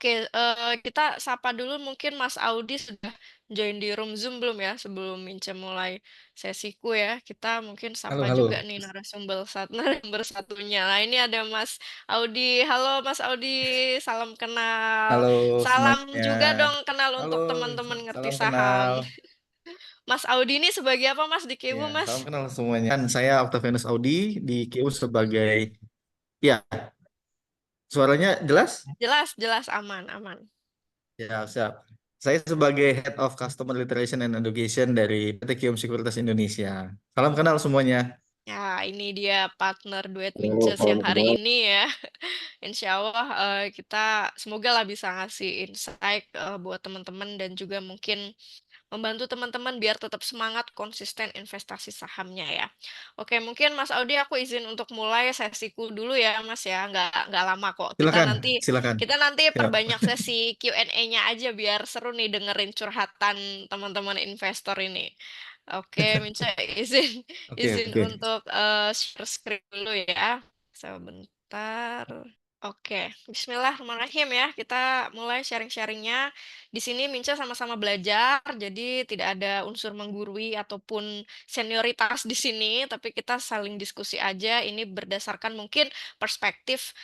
Oke, kita sapa dulu mungkin Mas Audi sudah join di room Zoom belum ya? Sebelum Mince mulai sesiku ya, kita mungkin Halo, sapa juga halo. nih narasumber satunya. Nah, ini ada Mas Audi. Halo Mas Audi, salam kenal. Halo Salam semuanya. juga dong kenal Halo, untuk teman-teman ngerti salam saham. kenal. Mas Audi ini sebagai apa Mas di Ya, Kibu salam Mas? kenal semuanya. Kan saya Octavianus Audi di KU sebagai, ya, suaranya jelas? Jelas, jelas aman, aman. Ya, siap. Saya sebagai Head of Customer Literation and Education dari PT Kium Sekuritas Indonesia. Salam kenal semuanya. Ya, ini dia partner duet Halo, Minces yang salam hari kenal. ini ya. Insya Allah kita semoga lah bisa ngasih insight buat teman-teman dan juga mungkin membantu teman-teman biar tetap semangat konsisten investasi sahamnya ya. Oke, mungkin Mas Audi aku izin untuk mulai sesiku dulu ya Mas ya. Nggak lama kok. Kita Silakan, nanti silakan. kita nanti Siap. perbanyak sesi Q&A-nya aja biar seru nih dengerin curhatan teman-teman investor ini. Oke, Mince izin Oke, izin oke. untuk share screen dulu ya. Sebentar. Oke, Bismillahirrahmanirrahim ya. Kita mulai sharing-sharingnya. Di sini Minca sama-sama belajar, jadi tidak ada unsur menggurui ataupun senioritas di sini, tapi kita saling diskusi aja. Ini berdasarkan mungkin perspektif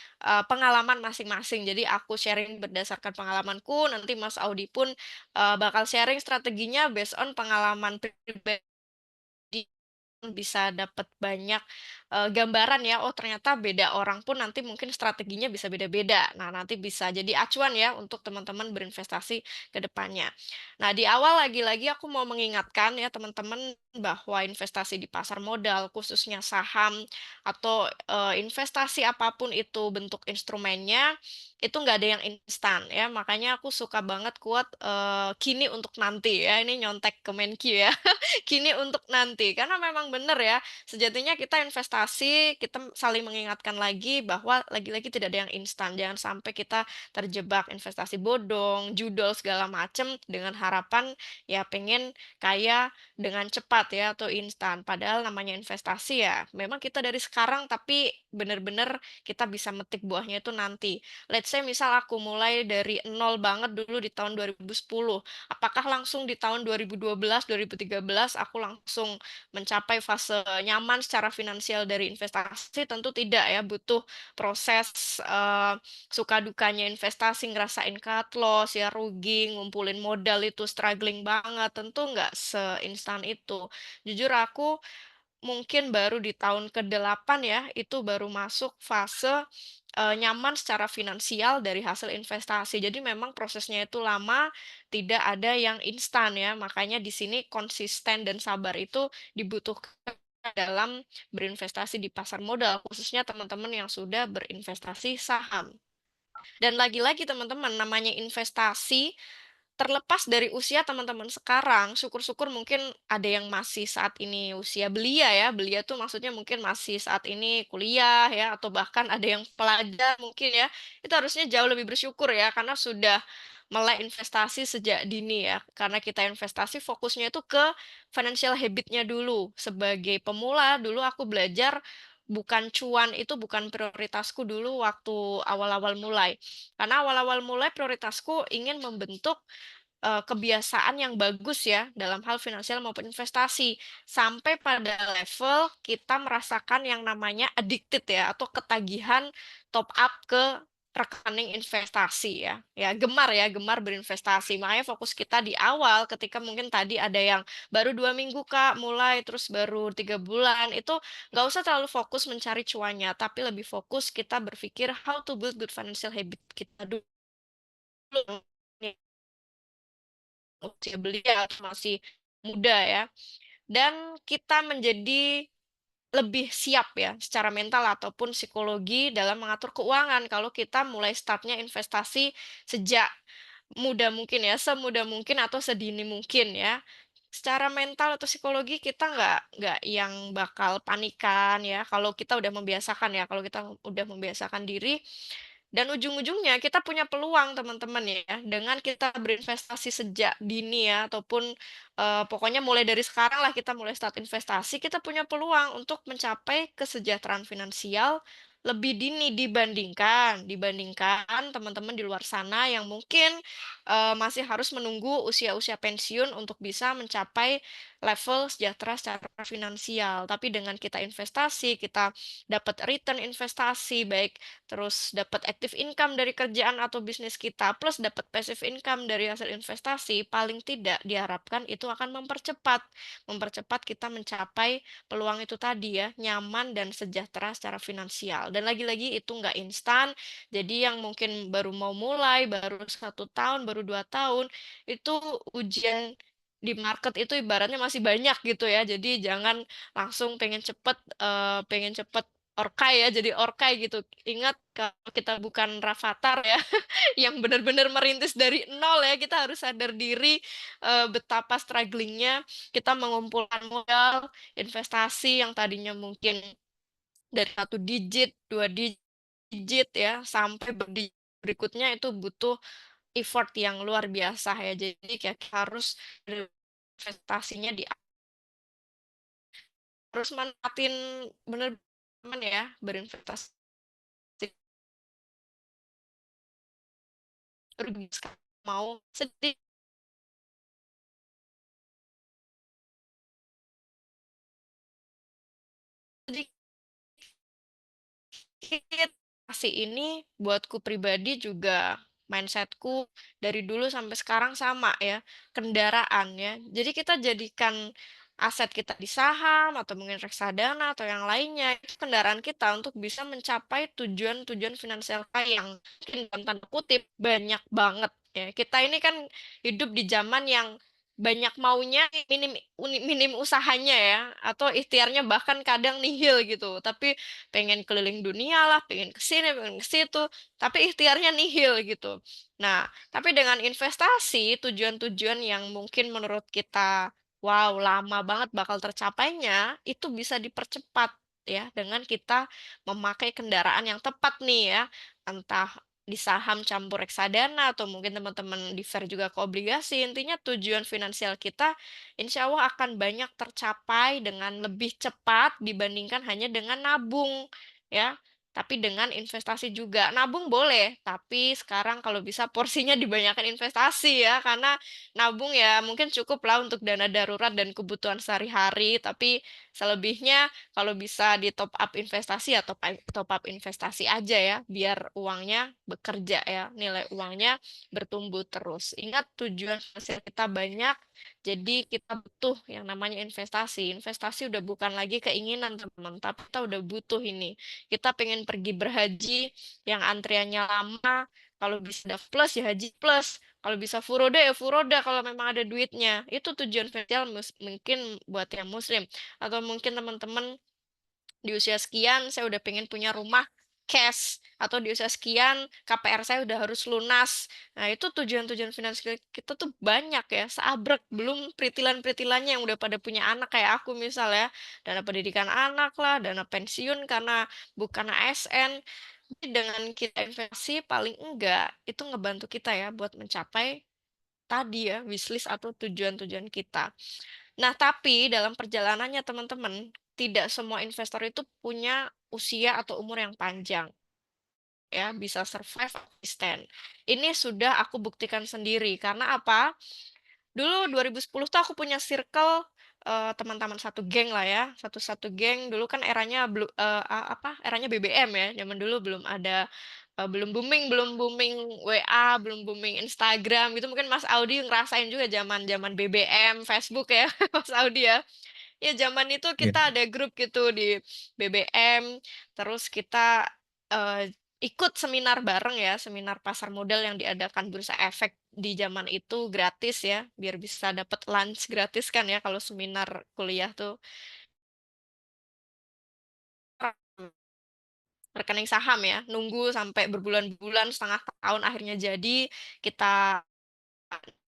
pengalaman masing-masing. Jadi aku sharing berdasarkan pengalamanku, nanti Mas Audi pun bakal sharing strateginya based on pengalaman pribadi bisa dapat banyak gambaran ya. Oh, ternyata beda orang pun nanti mungkin strateginya bisa beda-beda. Nah, nanti bisa jadi acuan ya untuk teman-teman berinvestasi ke depannya. Nah, di awal lagi-lagi aku mau mengingatkan ya teman-teman bahwa investasi di pasar modal, khususnya saham atau investasi apapun itu bentuk instrumennya, itu nggak ada yang instan ya. Makanya aku suka banget quote kini untuk nanti ya. Ini nyontek ke Menq ya. Kini untuk nanti. Karena memang benar ya, sejatinya kita investasi, kita saling mengingatkan lagi bahwa lagi-lagi tidak ada yang instan. Jangan sampai kita terjebak investasi bodong, judol segala macam dengan harapan ya pengen kaya dengan cepat ya atau instan. Padahal namanya investasi ya, memang kita dari sekarang tapi benar-benar kita bisa metik buahnya itu nanti. Let's say misal aku mulai dari nol banget dulu di tahun 2010. Apakah langsung di tahun 2012, 2013 aku langsung mencapai fase nyaman secara finansial dari investasi? Tentu tidak ya, butuh proses suka dukanya investasi, ngerasain cut loss, ya rugi, ngumpulin modal itu struggling banget. Tentu nggak seinstan itu. Jujur aku mungkin baru di tahun ke-8 ya, itu baru masuk fase nyaman secara finansial dari hasil investasi. Jadi memang prosesnya itu lama, tidak ada yang instan ya. Makanya di sini konsisten dan sabar itu dibutuhkan dalam berinvestasi di pasar modal, khususnya teman-teman yang sudah berinvestasi saham. Dan lagi-lagi teman-teman, namanya investasi terlepas dari usia teman-teman sekarang, syukur-syukur mungkin ada yang masih saat ini usia belia ya. Belia tuh maksudnya mungkin masih saat ini kuliah ya, atau bahkan ada yang pelajar mungkin ya. Itu harusnya jauh lebih bersyukur ya, karena sudah melek investasi sejak dini ya. Karena kita investasi fokusnya itu ke financial habitnya dulu. Sebagai pemula, dulu aku belajar bukan cuan itu bukan prioritasku dulu waktu awal-awal mulai. Karena awal-awal mulai prioritasku ingin membentuk kebiasaan yang bagus ya dalam hal finansial maupun investasi. Sampai pada level kita merasakan yang namanya addicted ya atau ketagihan top up ke rekening investasi ya. Ya, gemar berinvestasi. Makanya fokus kita di awal ketika mungkin tadi ada yang baru 2 minggu Kak mulai terus baru 3 bulan itu nggak usah terlalu fokus mencari cuannya, tapi lebih fokus kita berpikir how to build good financial habit kita dulu usia belia atau masih muda ya. Dan kita menjadi lebih siap ya secara mental ataupun psikologi dalam mengatur keuangan kalau kita mulai startnya investasi sejak muda mungkin ya, semuda mungkin atau sedini mungkin ya. Secara mental atau psikologi kita nggak yang bakal panikan ya kalau kita udah membiasakan ya, kalau kita udah membiasakan diri dan ujung-ujungnya kita punya peluang teman-teman ya, dengan kita berinvestasi sejak dini ya, ataupun pokoknya mulai dari sekarang lah kita mulai start investasi, kita punya peluang untuk mencapai kesejahteraan finansial lebih dini dibandingkan teman-teman di luar sana yang mungkin, masih harus menunggu usia-usia pensiun untuk bisa mencapai level sejahtera secara finansial. Tapi dengan kita investasi, kita dapat return investasi, baik terus dapat active income dari kerjaan atau bisnis kita, plus dapat passive income dari hasil investasi, paling tidak diharapkan itu akan mempercepat kita mencapai peluang itu tadi ya, nyaman dan sejahtera secara finansial. Dan lagi-lagi itu nggak instan, jadi yang mungkin baru mau mulai, baru 1 tahun, baru 2 tahun, itu ujian di market itu ibaratnya masih banyak gitu ya. Jadi jangan langsung pengen cepet orkai ya, jadi orkai gitu. Ingat kalau kita bukan Rafathar ya, yang benar-benar merintis dari nol ya, kita harus sadar diri, betapa strugglingnya kita mengumpulkan modal, investasi yang tadinya mungkin dari 1 digit, 2 digit ya, sampai berikutnya itu butuh effort yang luar biasa ya. Jadi kayak harus investasinya harus manfaatin bener teman ya, berinvestasi rugi mau sedikit sedikit. Ini buatku pribadi juga mindsetku dari dulu sampai sekarang sama ya, kendaraan ya. Jadi kita jadikan aset kita di saham atau mungkin reksadana atau yang lainnya, itu kendaraan kita untuk bisa mencapai tujuan-tujuan finansial kita yang mungkin dalam tanda kutip banyak banget ya. Kita ini kan hidup di zaman yang banyak maunya, minim usahanya ya, atau ikhtiarnya bahkan kadang nihil gitu. Tapi pengen keliling dunia lah, pengen ke sini, pengen ke situ, tapi ikhtiarnya nihil gitu. Nah, tapi dengan investasi, tujuan-tujuan yang mungkin menurut kita, wow, lama banget bakal tercapainya, itu bisa dipercepat ya dengan kita memakai kendaraan yang tepat nih ya. Entah di saham campur reksadana atau mungkin teman-teman di juga ke obligasi. Intinya tujuan finansial kita insya Allah akan banyak tercapai dengan lebih cepat dibandingkan hanya dengan nabung, ya. Tapi dengan investasi juga. Nabung boleh, tapi sekarang kalau bisa porsinya dibanyakan investasi ya, karena nabung ya mungkin cukup lah untuk dana darurat dan kebutuhan sehari-hari, tapi selebihnya kalau bisa di top up investasi atau top up investasi aja ya, biar uangnya bekerja ya, nilai uangnya bertumbuh terus. Ingat tujuan hasil kita banyak, jadi kita butuh yang namanya investasi. Investasi udah bukan lagi keinginan teman, tapi kita udah butuh ini. Kita pengen pergi berhaji yang antriannya lama, kalau bisa ada plus ya haji plus. Kalau bisa furoda ya furoda kalau memang ada duitnya. Itu tujuan finansial mungkin buat yang muslim. Atau mungkin teman-teman di usia sekian saya udah pengen punya rumah cash atau di usia sekian KPR saya udah harus lunas. Nah, itu tujuan-tujuan finansial kita tuh banyak ya, seabrek belum peritilan-peritilannya yang udah pada punya anak kayak aku misal ya. Dana pendidikan anak lah, dana pensiun karena bukan ASN. Jadi dengan kita investasi paling enggak itu ngebantu kita ya buat mencapai tadi ya wishlist atau tujuan-tujuan kita. Nah, tapi dalam perjalanannya teman-teman, tidak semua investor itu punya usia atau umur yang panjang ya, bisa survive konsisten. Ini sudah aku buktikan sendiri karena apa? Dulu 2010 tuh aku punya circle teman-teman satu geng lah ya, satu-satu geng. Dulu kan eranya apa? Eranya BBM ya. Zaman dulu belum booming WA, belum booming Instagram gitu. Mungkin Mas Audi ngerasain juga zaman-zaman BBM, Facebook ya, Mas Audi ya. Ya zaman itu Iya. kita ada grup gitu di BBM, terus kita ikut seminar bareng ya, seminar pasar modal yang diadakan Bursa Efek di zaman itu gratis ya, biar bisa dapat lunch gratis kan ya kalau seminar kuliah tuh. Rekening saham ya, nunggu sampai berbulan-bulan, setengah tahun akhirnya jadi, kita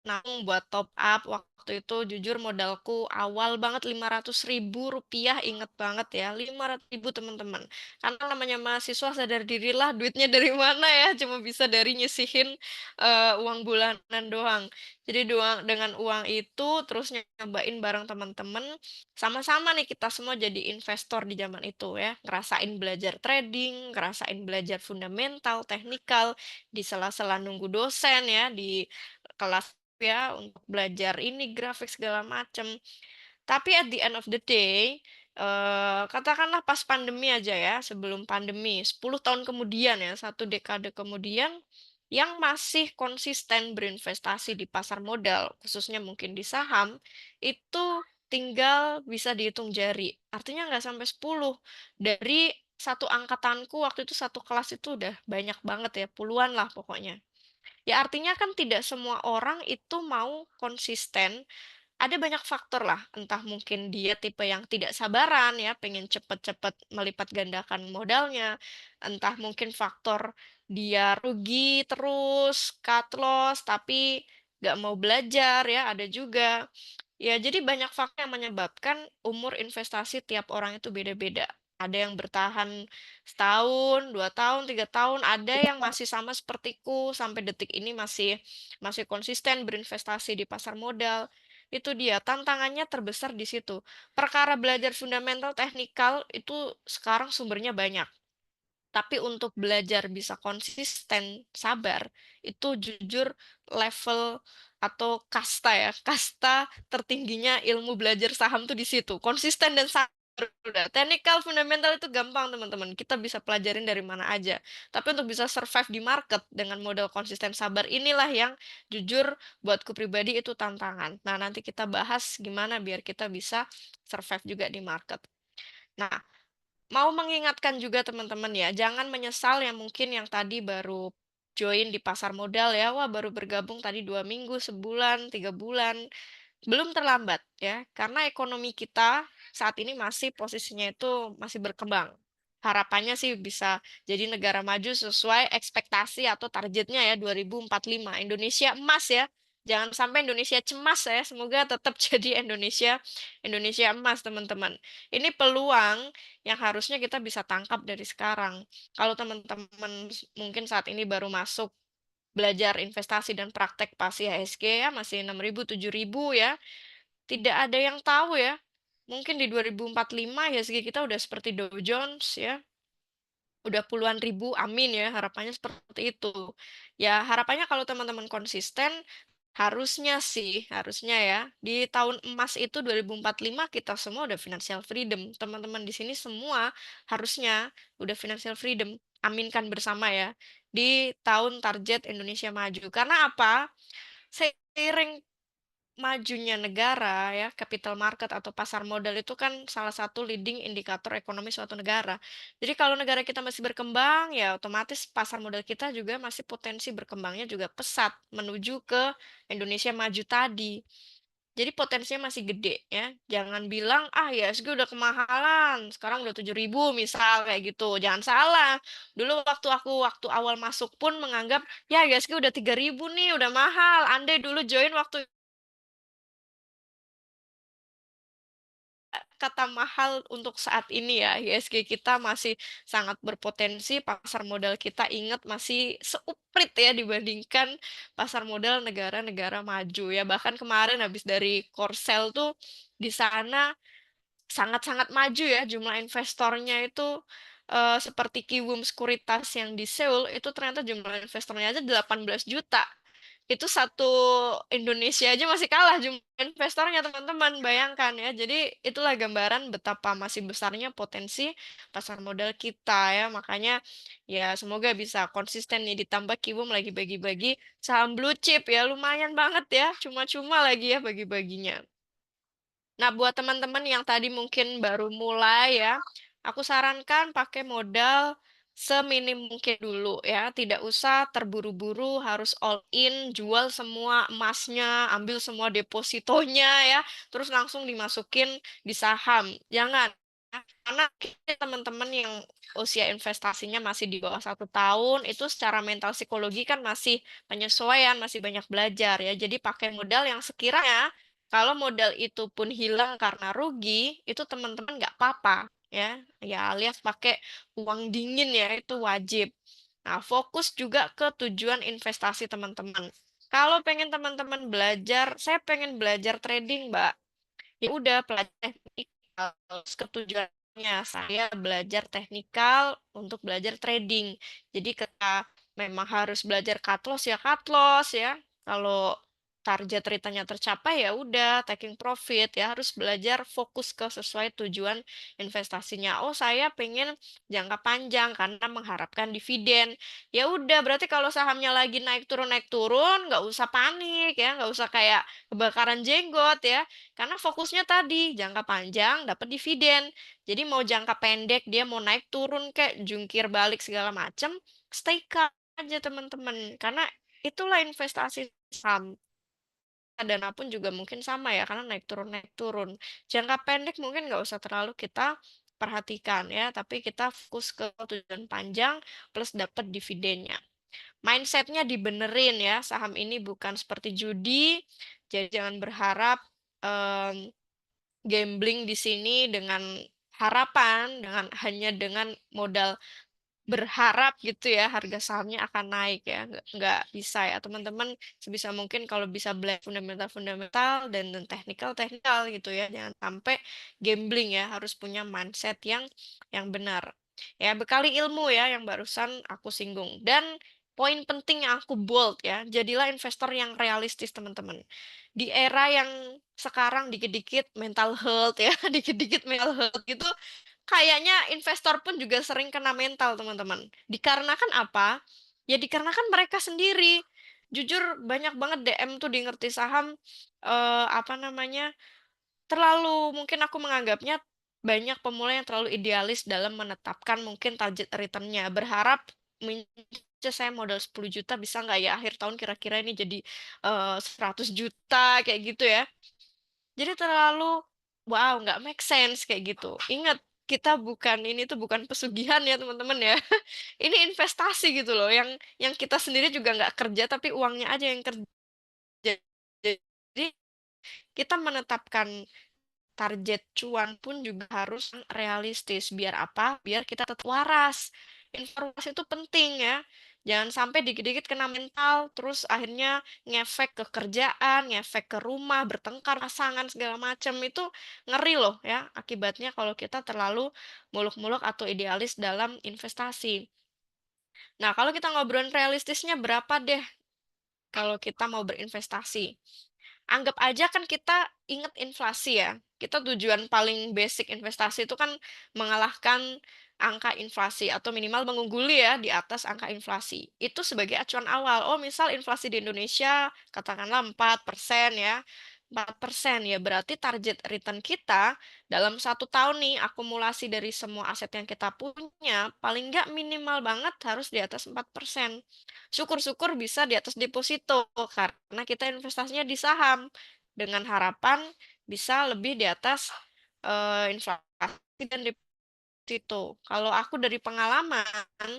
nabung buat top up waktu itu jujur modalku awal banget Rp500.000 inget banget ya, 500.000 teman-teman. Karena namanya mahasiswa sadar dirilah duitnya dari mana ya, cuma bisa dari nyisihin, uang bulanan doang. Jadi dengan uang itu terus nyobain bareng teman-teman, sama-sama nih kita semua jadi investor di zaman itu ya, ngerasain belajar trading, ngerasain belajar fundamental, teknikal, di sela-sela nunggu dosen ya, di kelas ya untuk belajar ini grafik segala macem. Tapi at the end of the day, katakanlah pas pandemi aja ya, sebelum pandemi, 10 tahun kemudian ya, 1 dekade kemudian, yang masih konsisten berinvestasi di pasar modal, khususnya mungkin di saham, itu tinggal bisa dihitung jari. Artinya nggak sampai 10. Dari satu angkatanku waktu itu satu kelas itu udah banyak banget ya, puluhan lah pokoknya. Ya artinya kan tidak semua orang itu mau konsisten, ada banyak faktor lah, entah mungkin dia tipe yang tidak sabaran ya, pengen cepet-cepet melipat gandakan modalnya, entah mungkin faktor dia rugi terus, cut loss, tapi nggak mau belajar ya, ada juga. Ya, jadi banyak faktor yang menyebabkan umur investasi tiap orang itu beda-beda. Ada yang bertahan setahun, 2 tahun, 3 tahun, ada yang masih sama sepertiku sampai detik ini masih masih konsisten berinvestasi di pasar modal. Itu dia, tantangannya terbesar di situ. Perkara belajar fundamental teknikal itu sekarang sumbernya banyak. Tapi untuk belajar bisa konsisten, sabar, itu jujur level atau kasta ya, kasta tertingginya ilmu belajar saham tuh di situ. Konsisten dan sabar udah. Technical fundamental itu gampang teman-teman. Kita bisa pelajarin dari mana aja. Tapi untuk bisa survive di market dengan modal konsisten sabar inilah yang jujur buatku pribadi itu tantangan. Nah, nanti kita bahas gimana biar kita bisa survive juga di market. Nah, mau mengingatkan juga teman-teman ya, jangan menyesal yang mungkin yang tadi baru join di pasar modal ya, wah baru bergabung tadi 2 minggu, sebulan, 3 bulan. Belum terlambat ya, karena ekonomi kita saat ini masih posisinya itu masih berkembang. Harapannya sih bisa jadi negara maju sesuai ekspektasi atau targetnya ya 2045. Indonesia emas ya. Jangan sampai Indonesia cemas ya. Semoga tetap jadi Indonesia Indonesia emas teman-teman. Ini peluang yang harusnya kita bisa tangkap dari sekarang. Kalau teman-teman mungkin saat ini baru masuk belajar investasi dan praktek pas IHSG ya masih 6.000 7.000 ya. Tidak ada yang tahu ya. Mungkin di 2045 IHSG kita udah seperti Dow Jones ya. Udah puluhan ribu, amin ya, harapannya seperti itu. Ya, harapannya kalau teman-teman konsisten, harusnya ya, di tahun emas itu 2045 kita semua udah financial freedom. Teman-teman di sini semua harusnya udah financial freedom. Aminkan bersama ya, di tahun target Indonesia maju. Karena apa? Seiring majunya negara ya, capital market atau pasar modal itu kan salah satu leading indikator ekonomi suatu negara. Jadi kalau negara kita masih berkembang, ya otomatis pasar modal kita juga masih potensi berkembangnya juga pesat menuju ke Indonesia maju tadi. Jadi potensinya masih gede ya. Jangan bilang, ah ya IHSG udah kemahalan, sekarang udah 7.000 misal kayak gitu. Jangan salah. Dulu waktu awal masuk pun menganggap, ya IHSG udah 3.000 nih, udah mahal. Andai dulu join waktu kata mahal untuk saat ini ya, ISG kita masih sangat berpotensi, pasar modal kita ingat masih seuprit ya dibandingkan pasar modal negara-negara maju ya. Bahkan kemarin habis dari Korsel tuh di sana sangat-sangat maju ya jumlah investornya itu seperti Kiwum Sekuritas yang di Seoul itu ternyata jumlah investornya aja 18 juta. Itu satu Indonesia aja masih kalah jumlah investornya teman-teman, bayangkan ya. Jadi itulah gambaran betapa masih besarnya potensi pasar modal kita ya. Makanya ya semoga bisa konsisten nih ditambah Kiwum lagi bagi-bagi saham blue chip ya. Lumayan banget ya, cuma-cuma lagi ya bagi-baginya. Nah, buat teman-teman yang tadi mungkin baru mulai ya, aku sarankan pakai modal seminim mungkin dulu ya. Tidak usah terburu-buru harus all in, jual semua emasnya, ambil semua depositonya ya, terus langsung dimasukin di saham. Jangan. Karena mungkin teman-teman yang usia investasinya masih di bawah 1 tahun, itu secara mental psikologi kan masih penyesuaian, masih banyak belajar ya. Jadi pakai modal yang sekiranya kalau modal itu pun hilang karena rugi, itu teman-teman nggak apa-apa ya. Ya alias pakai uang dingin ya, itu wajib. Nah, fokus juga ke tujuan investasi teman-teman. Kalau pengen teman-teman belajar, saya pengen belajar trading, Mbak. Ya udah pelajari teknikal. Terus ketujuannya saya belajar teknikal untuk belajar trading. Jadi ketika memang harus belajar cut loss ya cut loss ya. Kalau target returnnya tercapai ya udah taking profit ya, harus belajar fokus ke sesuai tujuan investasinya. Oh, saya pengen jangka panjang karena mengharapkan dividen. Ya udah, berarti kalau sahamnya lagi naik turun nggak usah panik ya, nggak usah kayak kebakaran jenggot ya. Karena fokusnya tadi, jangka panjang dapat dividen. Jadi mau jangka pendek dia mau naik turun kayak jungkir balik segala macam, stay calm aja teman-teman. Karena itulah investasi saham. Dana pun juga mungkin sama ya, karena naik turun naik turun. Jangka pendek mungkin nggak usah terlalu kita perhatikan ya, tapi kita fokus ke tujuan panjang plus dapat dividennya. Mindsetnya dibenerin ya, saham ini bukan seperti judi, jadi jangan berharap em, gambling di sini dengan harapan, hanya dengan modal berharap gitu ya harga sahamnya akan naik ya, nggak bisa ya teman-teman. Sebisa mungkin kalau bisa belajar fundamental-fundamental dan teknikal-teknikal gitu ya, jangan sampai gambling ya, harus punya mindset yang benar ya, bekali ilmu ya yang barusan aku singgung. Dan poin penting yang aku bold ya, jadilah investor yang realistis teman-teman. Di era yang sekarang dikit-dikit mental health ya dikit-dikit mental health gitu. Kayaknya investor pun juga sering kena mental, teman-teman. Dikarenakan apa? Ya dikarenakan mereka sendiri. Jujur banyak banget DM tuh di ngerti saham, apa namanya, terlalu mungkin aku menganggapnya banyak pemula yang terlalu idealis dalam menetapkan mungkin target return-nya. Berharap saya modal 10 juta bisa nggak ya akhir tahun kira-kira ini jadi 100 juta kayak gitu ya. Jadi terlalu, wow, nggak make sense kayak gitu. Ingat, kita bukan ini tuh bukan pesugihan ya teman-teman ya. Ini investasi gitu loh, yang kita sendiri juga nggak kerja, tapi uangnya aja yang kerja. Jadi kita menetapkan target cuan pun juga harus realistis. Biar apa? Biar kita tetap waras. Informasi itu penting ya. Jangan sampai dikit-dikit kena mental, terus akhirnya ngefek ke kerjaan, ngefek ke rumah, bertengkar pasangan segala macam. Itu ngeri loh ya akibatnya kalau kita terlalu muluk-muluk atau idealis dalam investasi. Nah, kalau kita ngobrolin realistisnya berapa deh kalau kita mau berinvestasi? Anggap aja kan kita inget inflasi ya. Kita tujuan paling basic investasi itu kan mengalahkan angka inflasi atau minimal mengungguli ya di atas angka inflasi. Itu sebagai acuan awal. Oh, misal inflasi di Indonesia katakanlah 4% ya. 4% ya berarti target return kita dalam 1 tahun nih akumulasi dari semua aset yang kita punya paling nggak minimal banget harus di atas 4%. Syukur-syukur bisa di atas deposito karena kita investasinya di saham dengan harapan bisa lebih di atas inflasi dan deposito. Kalau aku dari pengalaman,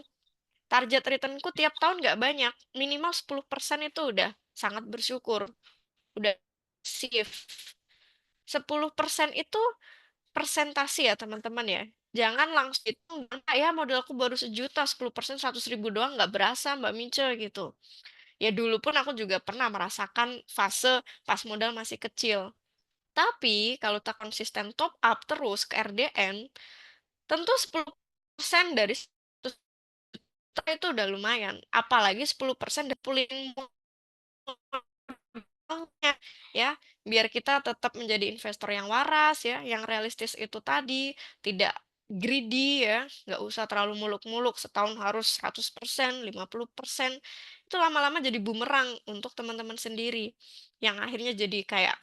target returnku tiap tahun nggak banyak, minimal 10% itu udah sangat bersyukur, udah safe. 10% itu persentasi ya teman-teman ya. Jangan langsung hitung, ya modalku baru 1 juta, 10% 100 ribu doang nggak berasa Mbak Mince gitu. Ya dulu pun aku juga pernah merasakan fase pas modal masih kecil. Tapi kalau tak konsisten top up terus ke RDN, tentu 10% dari 100 juta itu udah lumayan. Apalagi 10% dari pulling modalnya ya. Biar kita tetap menjadi investor yang waras ya, yang realistis itu tadi, tidak greedy ya, nggak usah terlalu muluk-muluk setahun harus 100%, 50%. Itu lama-lama jadi bumerang untuk teman-teman sendiri. Yang akhirnya jadi kayak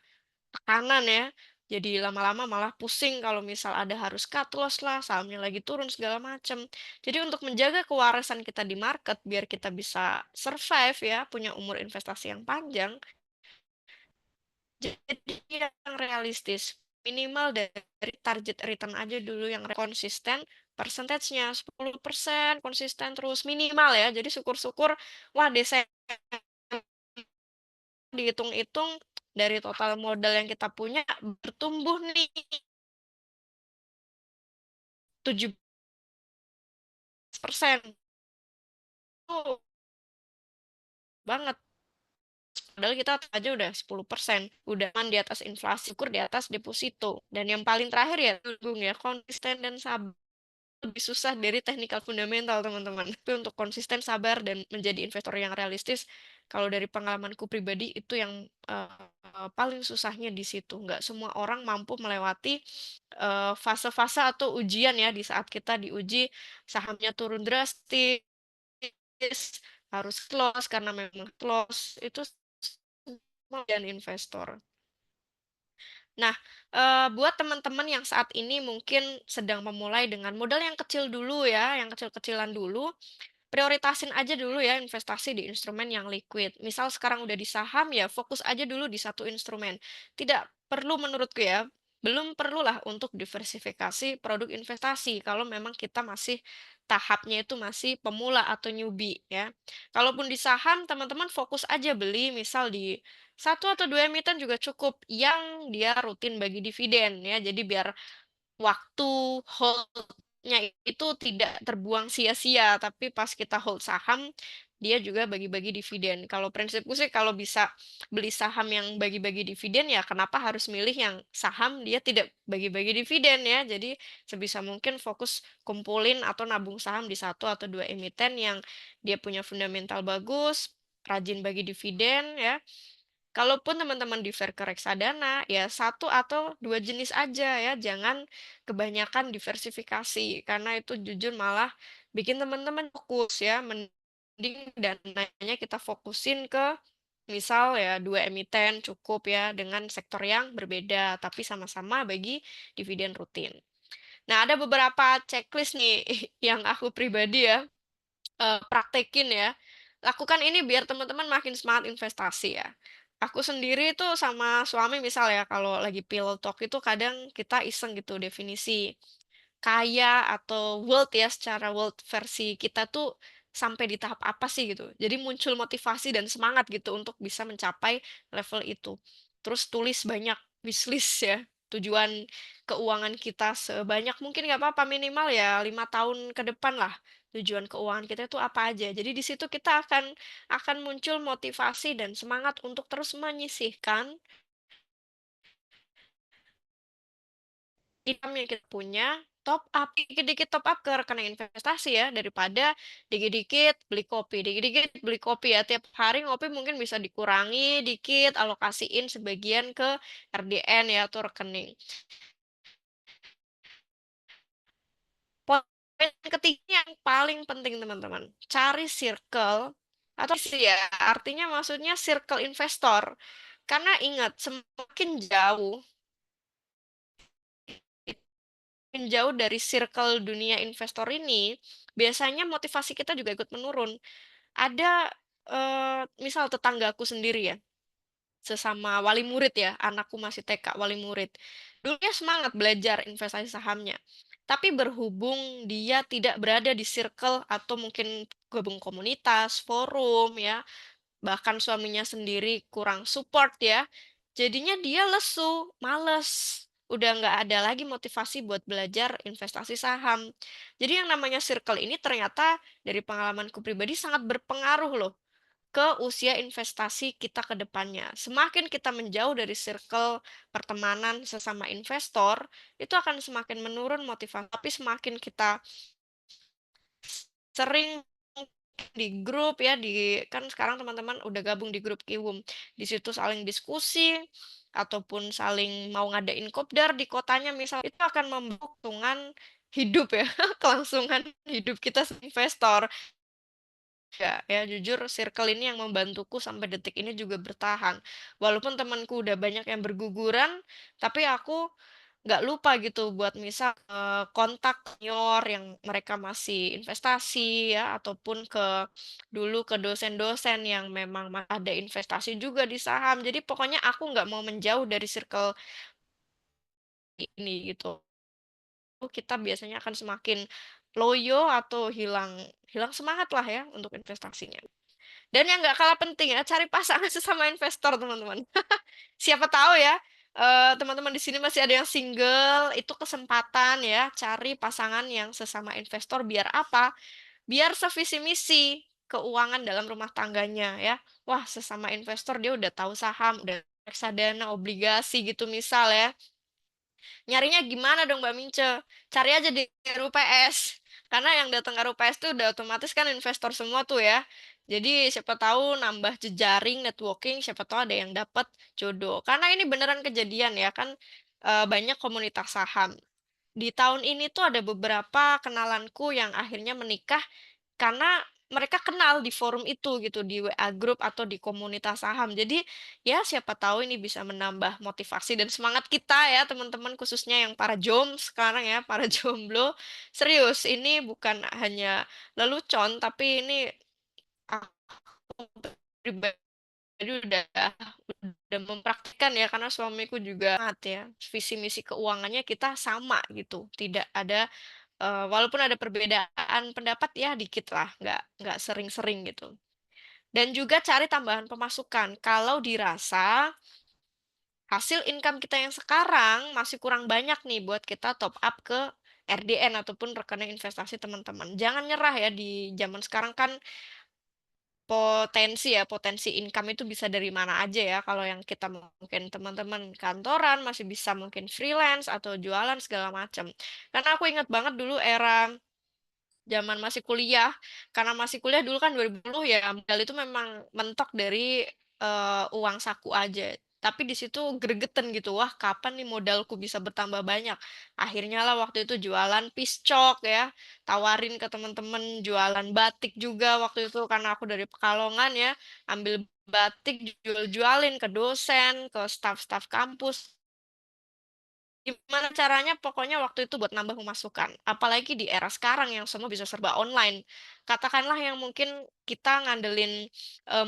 tekanan ya. Jadi lama-lama malah pusing kalau misal ada harus cut loss lah, sahamnya lagi turun segala macam. Jadi untuk menjaga kewarasan kita di market biar kita bisa survive ya, punya umur investasi yang panjang, jadi yang realistis. minimal dari target return aja dulu yang konsisten, persentasenya 10% konsisten terus minimal ya. Jadi syukur-syukur, wah Desember dihitung-hitung dari total modal yang kita punya bertumbuh nih 17%. Tuh banget. Padahal kita aja udah 10%, udah aman di atas inflasi, syukur di atas deposito. Dan yang paling terakhir ya, tanggung ya, konsisten dan sabar. Lebih susah dari technical fundamental, teman-teman. Tapi untuk konsisten, sabar, dan menjadi investor yang realistis, kalau dari pengalamanku pribadi itu yang paling susahnya di situ. Nggak semua orang mampu melewati fase-fase atau ujian ya, di saat kita diuji sahamnya turun drastis, harus close karena memang close, itu semua dan investor. Nah, buat teman-teman yang saat ini mungkin sedang memulai dengan modal yang kecil dulu ya, yang kecil-kecilan dulu, prioritasin aja dulu ya investasi di instrumen yang liquid. Misal sekarang udah di saham ya fokus aja dulu di satu instrumen. Tidak perlu menurutku ya, belum perlulah untuk diversifikasi produk investasi kalau memang kita masih tahapnya itu masih pemula atau newbie ya. Kalaupun di saham teman-teman fokus aja beli misal di satu atau dua emiten juga cukup yang dia rutin bagi dividen ya. Jadi biar waktu hold-nya itu tidak terbuang sia-sia, tapi pas kita hold saham, dia juga bagi-bagi dividen. Kalau prinsipku sih kalau bisa beli saham yang bagi-bagi dividen ya kenapa harus milih yang saham dia tidak bagi-bagi dividen ya. Jadi sebisa mungkin fokus kumpulin atau nabung saham di satu atau dua emiten yang dia punya fundamental bagus, rajin bagi dividen ya. Kalaupun teman-teman defer ke reksadana, ya satu atau 2 jenis aja ya, jangan kebanyakan diversifikasi, karena itu jujur malah bikin teman-teman fokus ya, mending dananya kita fokusin ke misal ya 2 emiten cukup ya, dengan sektor yang berbeda, tapi sama-sama bagi dividen rutin. Nah, ada beberapa checklist nih yang aku pribadi ya praktekin ya. Lakukan ini biar teman-teman makin semangat investasi ya. Aku sendiri tuh sama suami misal ya, kalau lagi pillow talk itu kadang kita iseng gitu definisi kaya atau wealth ya, secara wealth versi kita tuh sampai di tahap apa sih gitu. Jadi muncul motivasi dan semangat gitu untuk bisa mencapai level itu. Terus tulis banyak wishlist ya, tujuan keuangan kita sebanyak mungkin nggak apa-apa minimal ya 5 tahun ke depan lah. Tujuan keuangan kita itu apa aja. Jadi di situ kita akan muncul motivasi dan semangat untuk terus menyisihkan income yang kita punya, top up, dikit-dikit top up ke rekening investasi ya, daripada dikit-dikit beli kopi, dikit-dikit beli kopi ya, tiap hari ngopi mungkin bisa dikurangi dikit, alokasiin sebagian ke RDN ya atau rekening. Poin ketiga yang paling penting teman-teman, cari circle atau sih ya, artinya maksudnya circle investor. Karena ingat, semakin jauh menjauh dari circle dunia investor ini, biasanya motivasi kita juga ikut menurun. Ada, misal tetanggaku sendiri ya, sesama wali murid ya, anakku masih TK, wali murid. Dulunya semangat belajar investasi sahamnya, tapi berhubung dia tidak berada di circle atau mungkin gabung komunitas, forum ya, bahkan suaminya sendiri kurang support ya, jadinya dia lesu, males, udah nggak ada lagi motivasi buat belajar investasi saham. Jadi yang namanya circle ini ternyata dari pengalamanku pribadi sangat berpengaruh loh ke usia investasi kita ke depannya. Semakin kita menjauh dari circle pertemanan sesama investor, itu akan semakin menurun motivasi. Tapi semakin kita sering di grup ya, kan sekarang teman-teman udah gabung di grup Kiwum. Di situ saling diskusi ataupun saling mau ngadain kopdar di kotanya misal, itu akan membawa keuntungan hidup ya, kelangsungan hidup kita sebagai investor. Ya, ya jujur circle ini yang membantuku sampai detik ini juga bertahan. Walaupun temanku udah banyak yang berguguran, tapi aku nggak lupa gitu buat misal kontak senior yang mereka masih investasi ya, ataupun dulu ke dosen-dosen yang memang ada investasi juga di saham. Jadi pokoknya aku nggak mau menjauh dari circle ini gitu. Kita biasanya akan semakin loyo atau hilang hilang semangat lah ya untuk investasinya. Dan yang nggak kalah penting ya, cari pasangan sesama investor, teman-teman. Siapa tahu ya, teman-teman di sini masih ada yang single, itu kesempatan ya, cari pasangan yang sesama investor biar apa? Biar sevisi misi keuangan dalam rumah tangganya ya. Wah, sesama investor dia udah tahu saham, udah reksadana, obligasi gitu misal ya. Nyarinya gimana dong Mbak Mince? Cari aja di RUPS. Karena yang datang ke RUPS tuh udah otomatis kan investor semua tuh ya. Jadi siapa tahu nambah jejaring networking, siapa tahu ada yang dapat jodoh. Karena ini beneran kejadian ya kan, banyak komunitas saham. Di tahun ini tuh ada beberapa kenalanku yang akhirnya menikah karena mereka kenal di forum itu gitu, di WA group atau di komunitas saham. Jadi, ya siapa tahu ini bisa menambah motivasi dan semangat kita ya teman-teman, khususnya yang para sekarang ya, para jomblo. Serius, ini bukan hanya lelucon, tapi ini aku pribadi udah mempraktikkan ya, karena suamiku juga sangat ya, visi misi keuangannya kita sama gitu, tidak ada walaupun ada perbedaan pendapat ya dikit lah, nggak sering-sering gitu. Dan juga cari tambahan pemasukan. Kalau dirasa hasil income kita yang sekarang masih kurang banyak nih buat kita top up ke RDN ataupun rekening investasi teman-teman. Jangan nyerah ya di zaman sekarang kan potensi ya, potensi income itu bisa dari mana aja ya. Kalau yang kita mungkin teman-teman kantoran masih bisa mungkin freelance atau jualan segala macam. Karena aku ingat banget dulu era zaman masih kuliah, karena masih kuliah dulu kan 2010 ya, modal itu memang mentok dari, uang saku aja. Tapi di situ gregetan gitu, "Wah kapan nih modalku bisa bertambah banyak?" Akhirnya lah waktu itu jualan piscok ya, tawarin ke temen-temen, jualan batik juga waktu itu karena aku dari Pekalongan ya, ambil batik jual-jualin ke dosen, ke staf-staf kampus. Gimana caranya pokoknya waktu itu buat nambah pemasukan. Apalagi di era sekarang yang semua bisa serba online. Katakanlah yang mungkin kita ngandelin,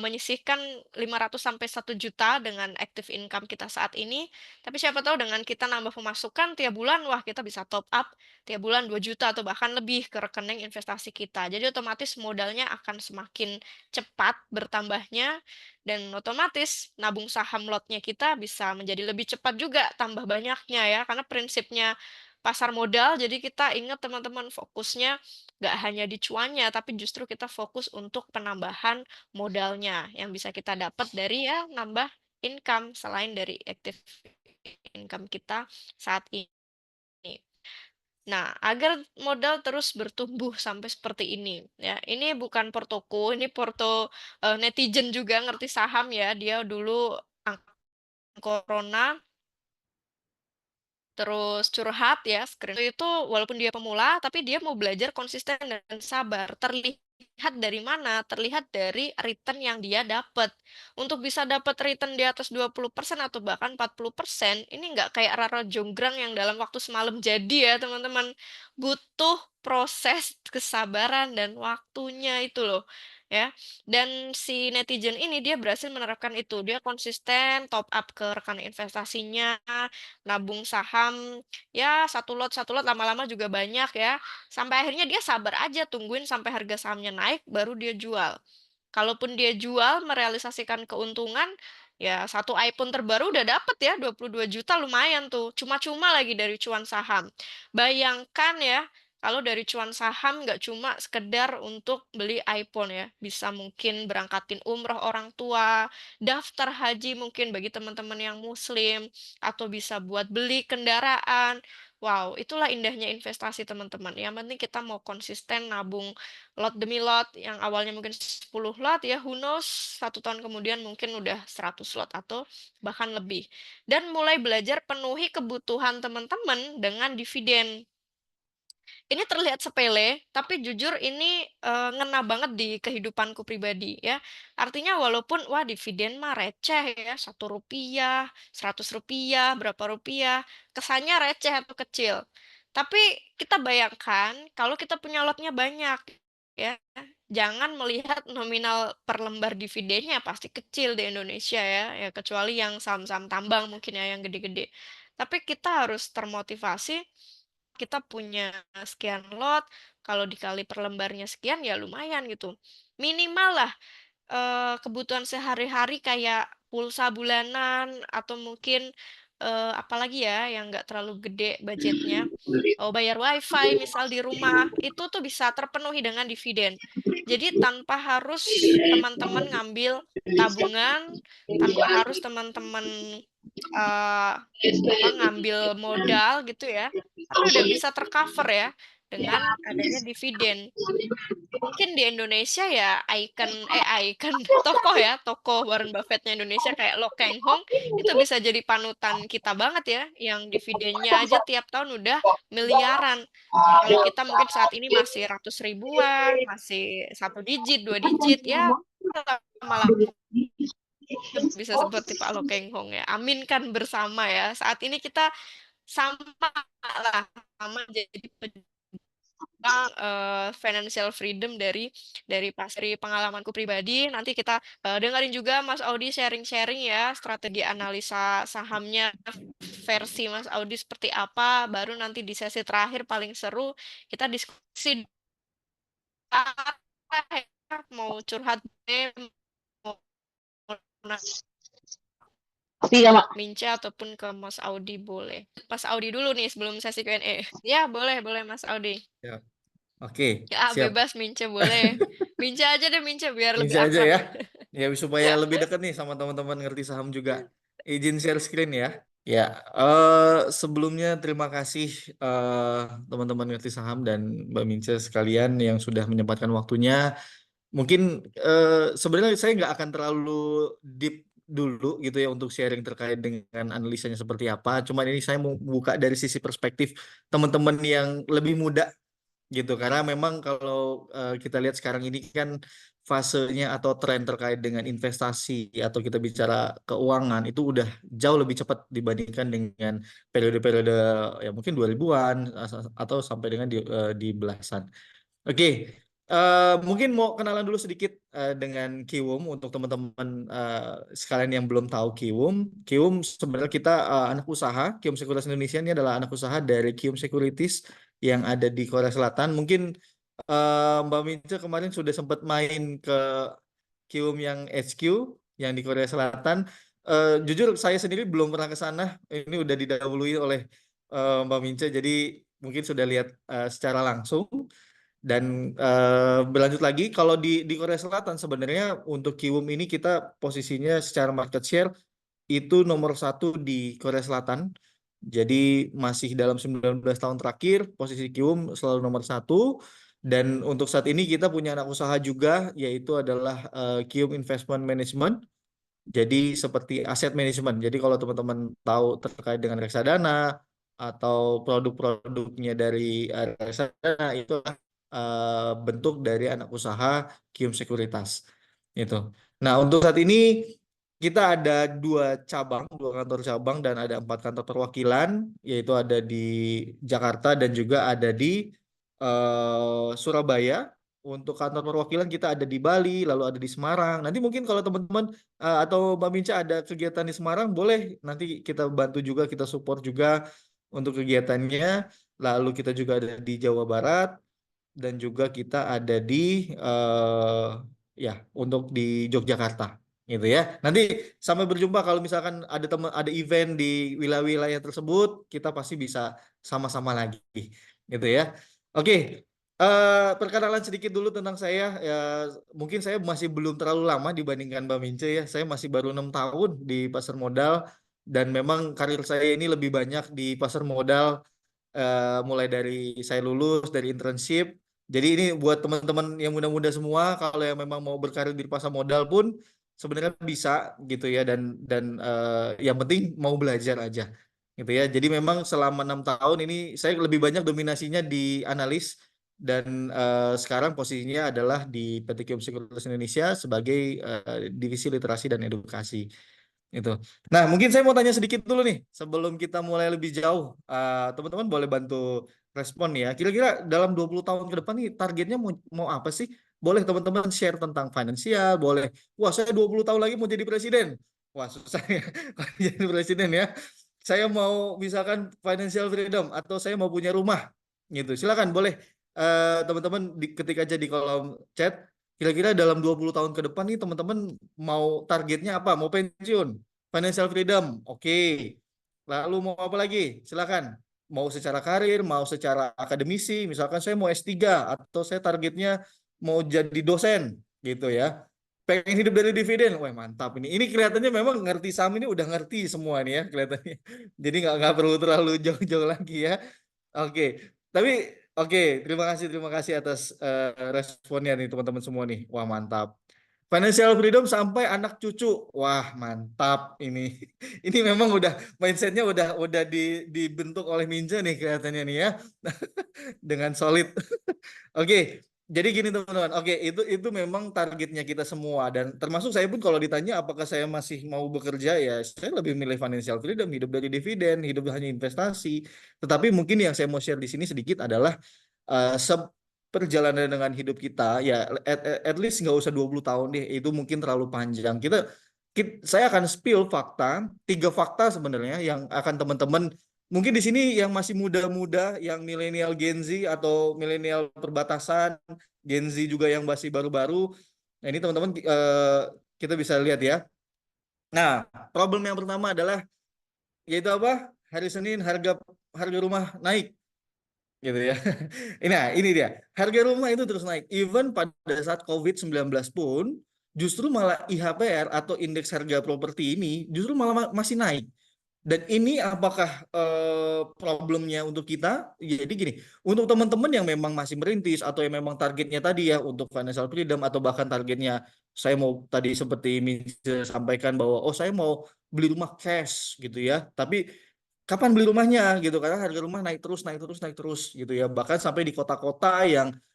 menyisihkan 500 sampai 1 juta dengan active income kita saat ini, tapi siapa tahu dengan kita nambah pemasukan tiap bulan, wah kita bisa top up tiap bulan 2 juta atau bahkan lebih ke rekening investasi kita. Jadi otomatis modalnya akan semakin cepat bertambahnya dan otomatis nabung saham lotnya kita bisa menjadi lebih cepat juga tambah banyaknya ya, karena prinsipnya pasar modal, jadi kita ingat teman-teman fokusnya nggak hanya di cuannya, tapi justru kita fokus untuk penambahan modalnya yang bisa kita dapat dari ya nambah income selain dari active income kita saat ini. Nah, agar modal terus bertumbuh sampai seperti ini, ya. Ini bukan portoku, ini porto, netizen juga ngerti saham ya. Dia dulu corona terus curhat ya, itu walaupun dia pemula, tapi dia mau belajar konsisten dan sabar. Terlihat dari mana? Terlihat dari return yang dia dapat. Untuk bisa dapat return di atas 20% atau bahkan 40%, ini nggak kayak Rara Jonggrang yang dalam waktu semalam jadi ya, teman-teman. Butuh proses kesabaran dan waktunya itu loh, ya. Dan si netizen ini dia berhasil menerapkan itu. Dia konsisten top up ke rekan investasinya, nabung saham, ya satu lot lama-lama juga banyak ya. Sampai akhirnya dia sabar aja tungguin sampai harga sahamnya naik baru dia jual. Kalaupun dia jual merealisasikan keuntungan, ya satu iPhone terbaru udah dapet ya 22 juta lumayan tuh. Cuma-cuma lagi dari cuan saham. Bayangkan ya, kalau dari cuan saham nggak cuma sekedar untuk beli iPhone ya. Bisa mungkin berangkatin umroh orang tua, daftar haji mungkin bagi teman-teman yang muslim, atau bisa buat beli kendaraan. Wow, itulah indahnya investasi teman-teman. Yang penting kita mau konsisten nabung lot demi lot, yang awalnya mungkin 10 lot ya, who knows, 1 tahun kemudian mungkin udah 100 lot atau bahkan lebih. Dan mulai belajar penuhi kebutuhan teman-teman dengan dividen. Ini terlihat sepele, tapi jujur ini, ngena banget di kehidupanku pribadi ya. Artinya walaupun, wah dividen mah receh ya, Rp1, Rp100, berapa rupiah, kesannya receh atau kecil. Tapi kita bayangkan kalau kita punya lotnya banyak ya, jangan melihat nominal per lembar dividennya pasti kecil di Indonesia ya, ya kecuali yang saham-saham tambang mungkin ya yang gede-gede. Tapi kita harus termotivasi, kita punya sekian lot, kalau dikali per lembarnya sekian ya lumayan gitu. Minimal lah kebutuhan sehari-hari kayak pulsa bulanan atau mungkin, apalagi ya yang nggak terlalu gede budgetnya, bayar WiFi misal di rumah, itu tuh bisa terpenuhi dengan dividen. Jadi tanpa harus teman-teman ngambil tabungan, tanpa harus teman-teman, eee, ngambil modal gitu ya, tapi udah bisa tercover ya dengan adanya dividen. Mungkin di Indonesia ya ikon tokoh ya, tokoh Warren Buffett-nya Indonesia kayak Lo Keng Hong, itu bisa jadi panutan kita banget ya, yang dividennya aja tiap tahun udah miliaran. Kalau kita mungkin saat ini masih ratus ribuan, masih satu digit, 2 digit, ya lama-lama bisa seperti Pak Lo Keng Hong ya. Aminkan bersama ya, saat ini kita sama lah, sama jadi financial freedom dari pengalamanku pribadi. Nanti kita, dengerin juga Mas Audi sharing-sharing ya, strategi analisa sahamnya versi Mas Audi seperti apa, baru nanti di sesi terakhir paling seru, kita diskusi ya, mau curhat deh, mau Iya, Mak. Mince ataupun ke Mas Audi boleh. Mas Audi dulu nih sebelum sesi Q&A. Ya, boleh boleh Mas Audi. Ya. Oke, Ya, siap. bebas Mince boleh. Mince aja deh Mince biar lebih Bisa aja akrab. ya. Ya supaya lebih dekat nih sama teman-teman ngerti saham juga. Izin share screen ya. Ya, sebelumnya terima kasih teman-teman ngerti saham dan Mbak Mince sekalian yang sudah menyempatkan waktunya. Mungkin sebenarnya saya nggak akan terlalu deep dulu gitu ya untuk sharing terkait dengan analisanya seperti apa. Cuman ini saya mau buka dari sisi perspektif teman-teman yang lebih muda gitu karena memang kalau kita lihat sekarang ini kan fasenya atau tren terkait dengan investasi atau kita bicara keuangan itu udah jauh lebih cepat dibandingkan dengan periode-periode ya mungkin 2000-an atau sampai dengan di belasan. Oke, mungkin mau kenalan dulu sedikit dengan Kiwum untuk teman-teman sekalian yang belum tahu Kiwum. Kiwum sebenarnya kita anak usaha, Kiwum Sekuritas Indonesia ini adalah anak usaha dari Kiwum Securities yang ada di Korea Selatan. Mungkin Mbak Mince kemarin sudah sempat main ke Kiwum yang HQ yang di Korea Selatan. Jujur saya sendiri belum pernah ke sana. Ini udah didahului oleh Mbak Mince, jadi mungkin sudah lihat secara langsung. Dan berlanjut lagi, kalau di Korea Selatan sebenarnya untuk Kiwum ini kita posisinya secara market share itu nomor satu di Korea Selatan. Jadi masih dalam 19 tahun terakhir posisi Kiwum selalu nomor satu. Dan untuk saat ini kita punya anak usaha juga yaitu adalah Kiwum Investment Management. Jadi seperti aset manajemen. Jadi kalau teman-teman tahu terkait dengan reksadana atau produk-produknya dari reksadana itu bentuk dari anak usaha Kium Sekuritas. Itu. Nah, untuk saat ini kita ada dua kantor cabang dan ada 4 kantor perwakilan, yaitu ada di Jakarta dan juga ada di Surabaya. Untuk kantor perwakilan kita ada di Bali, lalu ada di Semarang. Nanti mungkin kalau teman-teman atau Mbak Minca ada kegiatan di Semarang, boleh nanti kita bantu juga, kita support juga untuk kegiatannya. Lalu kita juga ada di Jawa Barat dan juga kita ada di ya untuk di Yogyakarta gitu ya. Nanti sampai berjumpa kalau misalkan ada ada event di wilayah-wilayah tersebut, kita pasti bisa sama-sama lagi gitu ya. Oke, perkenalan sedikit dulu tentang saya. Ya, mungkin saya masih belum terlalu lama dibandingkan Mbak Mince ya. Saya masih baru 6 tahun di pasar modal dan memang karir saya ini lebih banyak di pasar modal mulai dari saya lulus dari internship. Jadi ini buat teman-teman yang muda-muda semua, kalau yang memang mau berkarir di pasar modal pun sebenarnya bisa gitu ya dan yang penting mau belajar aja gitu ya. Jadi memang selama 6 tahun ini saya lebih banyak dominasinya di analis dan sekarang posisinya adalah di PT Kium Sekuritas Indonesia sebagai divisi literasi dan edukasi. Itu. Nah, mungkin saya mau tanya sedikit dulu nih sebelum kita mulai lebih jauh. Teman-teman boleh bantu respon ya. Kira-kira dalam 20 tahun ke depan nih targetnya mau apa sih? Boleh teman-teman share tentang finansial, boleh. Wah, saya 20 tahun lagi mau jadi presiden. Wah, susah ya kalau jadi presiden ya. saya mau misalkan financial freedom atau saya mau punya rumah gitu. Silakan boleh teman-teman ketik aja di kolom chat. Kira-kira dalam 20 tahun ke depan nih teman-teman mau targetnya apa? Mau pensiun, financial freedom. Oke. Lalu mau apa lagi? Silakan. Mau secara karir, mau secara akademisi, misalkan saya mau S3 atau saya targetnya mau jadi dosen gitu ya. Pengen hidup dari dividen, wah mantap ini. Ini kelihatannya memang ngerti saham ini udah ngerti semua nih ya kelihatannya. Jadi nggak perlu terlalu jauh-jauh lagi ya. Oke, tapi oke, terima kasih atas responnya nih teman-teman semua nih. Wah mantap. Financial freedom sampai anak cucu. Wah mantap ini. Ini memang udah mindsetnya udah dibentuk oleh Minja nih kelihatannya nih ya dengan solid. Oke, jadi gini teman-teman. Oke, itu memang targetnya kita semua dan termasuk saya pun kalau ditanya apakah saya masih mau bekerja ya, saya lebih milih financial freedom, hidup dari dividen, hidup hanya investasi. Tetapi mungkin yang saya mau share di sini sedikit adalah seperjalanan dengan hidup kita ya at least nggak usah 20 tahun deh, itu mungkin terlalu panjang. Saya akan spill fakta, 3 fakta sebenarnya yang akan teman-teman mungkin di sini yang masih muda-muda, yang milenial Gen Z atau milenial perbatasan, Gen Z juga yang masih baru-baru. Nah, ini teman-teman kita bisa lihat ya. Nah, problem yang pertama adalah yaitu apa? Hari Senin harga harga rumah naik gitu ya. Nah, ini dia. Harga rumah itu terus naik. Even pada saat COVID-19 pun justru malah IHPR atau indeks harga properti ini justru malah masih naik. Dan ini apakah problemnya untuk kita? Jadi gini, untuk teman-teman yang memang masih merintis atau yang memang targetnya tadi ya untuk financial freedom atau bahkan targetnya saya mau tadi seperti Miza sampaikan bahwa oh saya mau beli rumah cash gitu ya. Tapi kapan beli rumahnya gitu karena harga rumah naik terus naik terus naik terus gitu ya. Bahkan sampai di kota-kota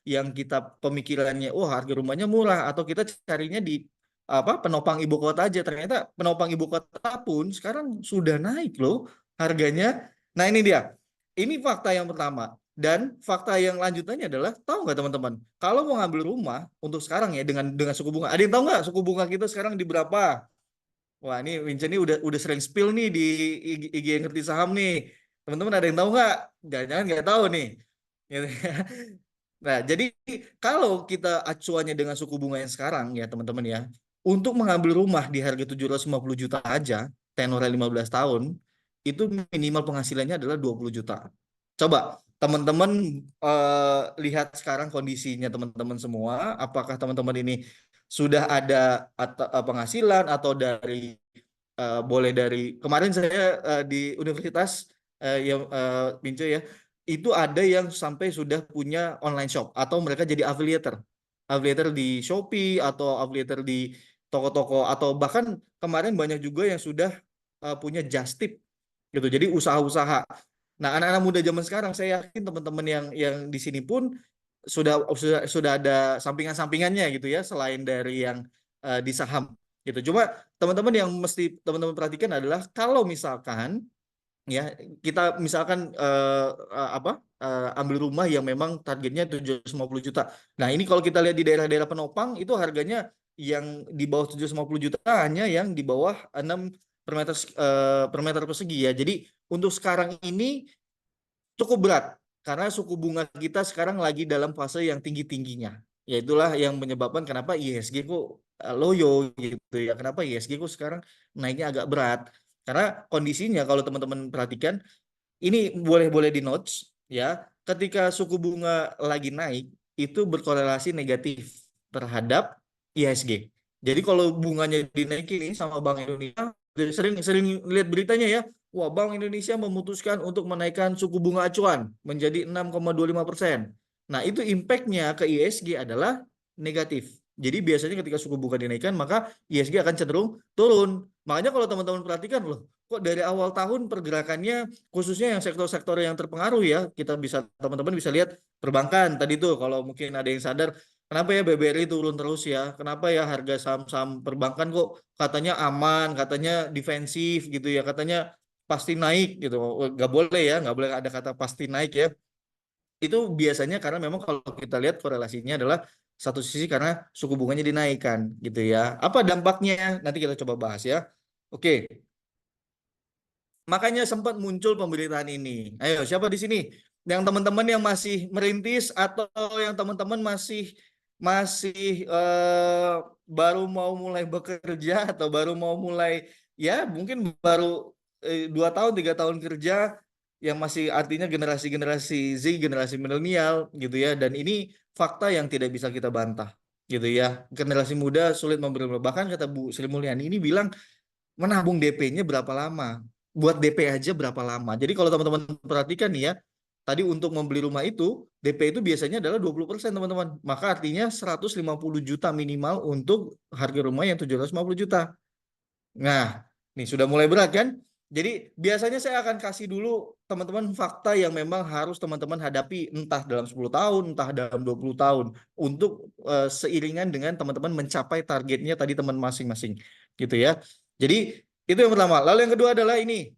yang kita pemikirannya oh harga rumahnya murah atau kita carinya di apa penopang ibu kota aja ternyata penopang ibu kota pun sekarang sudah naik loh harganya. Nah ini dia. Ini fakta yang pertama. Dan fakta yang lanjutannya adalah tahu nggak teman-teman? Kalau mau ngambil rumah untuk sekarang ya dengan suku bunga. Ada yang tahu nggak suku bunga kita sekarang di berapa? Wah ini Vincent ini udah sering spill nih di IG yang ngerti saham nih. Teman-teman ada yang tahu nggak? Jangan-jangan nggak tahu nih. Gitu ya. Nah, jadi kalau kita acuannya dengan suku bunga yang sekarang ya teman-teman ya, untuk mengambil rumah di harga 750 juta aja, tenornya 15 tahun, itu minimal penghasilannya adalah 20 juta. Coba teman-teman lihat sekarang kondisinya teman-teman semua, apakah teman-teman ini sudah ada penghasilan atau dari boleh dari kemarin saya di universitas yang Binco ya itu ada yang sampai sudah punya online shop atau mereka jadi affiliator. Affiliator di Shopee atau affiliator di toko-toko atau bahkan kemarin banyak juga yang sudah punya just tip gitu. Jadi usaha-usaha. Nah, anak-anak muda zaman sekarang saya yakin teman-teman yang di sini pun sudah ada sampingan-sampingannya gitu ya selain dari yang di saham gitu. Cuma teman-teman yang mesti teman-teman perhatikan adalah kalau misalkan ya kita misalkan apa ambil rumah yang memang targetnya 750 juta. Nah, ini kalau kita lihat di daerah-daerah penopang itu harganya yang di bawah 750 juta hanya yang di bawah 6 per meter persegi ya. Jadi untuk sekarang ini cukup berat karena suku bunga kita sekarang lagi dalam fase yang tinggi-tingginya. Ya itulah yang menyebabkan kenapa IHSG kok loyo gitu ya. Kenapa IHSG kok sekarang naiknya agak berat. Karena kondisinya kalau teman-teman perhatikan ini boleh di notes ya. Ketika suku bunga lagi naik itu berkorelasi negatif terhadap IHSG. Jadi kalau bunganya dinaikin nih sama Bank Indonesia, sering sering lihat beritanya ya, wah Bank Indonesia memutuskan untuk menaikkan suku bunga acuan menjadi 6,25%. Nah itu impactnya ke IHSG adalah negatif. Jadi biasanya ketika suku bunga dinaikkan maka IHSG akan cenderung turun. Makanya kalau teman-teman perhatikan loh, kok dari awal tahun pergerakannya khususnya yang sektor-sektor yang terpengaruh ya, kita bisa teman-teman bisa lihat perbankan tadi tuh kalau mungkin ada yang sadar kenapa ya BBRI turun terus ya? Kenapa ya harga saham-saham perbankan kok katanya aman, katanya defensif gitu ya, katanya pasti naik gitu. Nggak boleh ya, nggak boleh ada kata pasti naik ya. Itu biasanya karena memang kalau kita lihat korelasinya adalah satu sisi karena suku bunganya dinaikkan gitu ya. Apa dampaknya? Nanti kita coba bahas ya. Oke, Makanya sempat muncul pemberitaan ini. Ayo, siapa di sini? Yang teman-teman yang masih merintis atau yang teman-teman masih masih baru mau mulai bekerja atau baru mau mulai ya mungkin baru 2 tahun 3 tahun kerja yang masih artinya generasi-generasi Z, generasi milenial gitu ya. Dan ini fakta yang tidak bisa kita bantah gitu ya. Generasi muda sulit memberi, bahkan kata Bu Sri Mulyani ini bilang menabung DP-nya berapa lama? Buat DP aja berapa lama? Jadi kalau teman-teman perhatikan nih ya, tadi untuk membeli rumah itu, DP itu biasanya adalah 20% teman-teman. Maka artinya 150 juta minimal untuk harga rumah yang 750 juta. Nah, nih sudah mulai berat kan? Jadi biasanya saya akan kasih dulu teman-teman fakta yang memang harus teman-teman hadapi entah dalam 10 tahun, entah dalam 20 tahun untuk seiringan dengan teman-teman mencapai targetnya tadi teman masing-masing gitu ya. Jadi itu yang pertama. Lalu yang kedua adalah ini.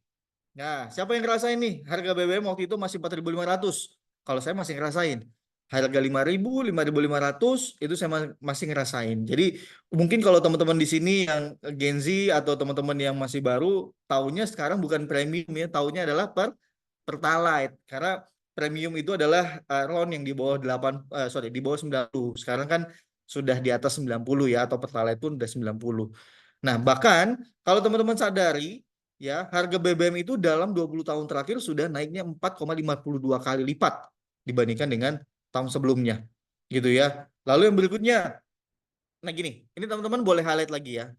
Nah, siapa yang ngerasain nih? Harga BBM waktu itu masih 4.500. Kalau saya masih ngerasain. Harga 5.000, 5.500 itu saya masih ngerasain. Jadi mungkin kalau teman-teman di sini yang Gen Z atau teman-teman yang masih baru, taunya sekarang bukan premium ya, taunya adalah Pertalite. Karena premium itu adalah RON yang di bawah 8 sorry, di bawah 90. Sekarang kan sudah di atas 90 ya, atau Pertalite pun udah 90. Nah, bahkan kalau teman-teman sadari ya, harga BBM itu dalam 20 tahun terakhir sudah naiknya 4,52 kali lipat dibandingkan dengan tahun sebelumnya. Gitu ya. Lalu yang berikutnya, nah gini, ini teman-teman boleh highlight lagi ya.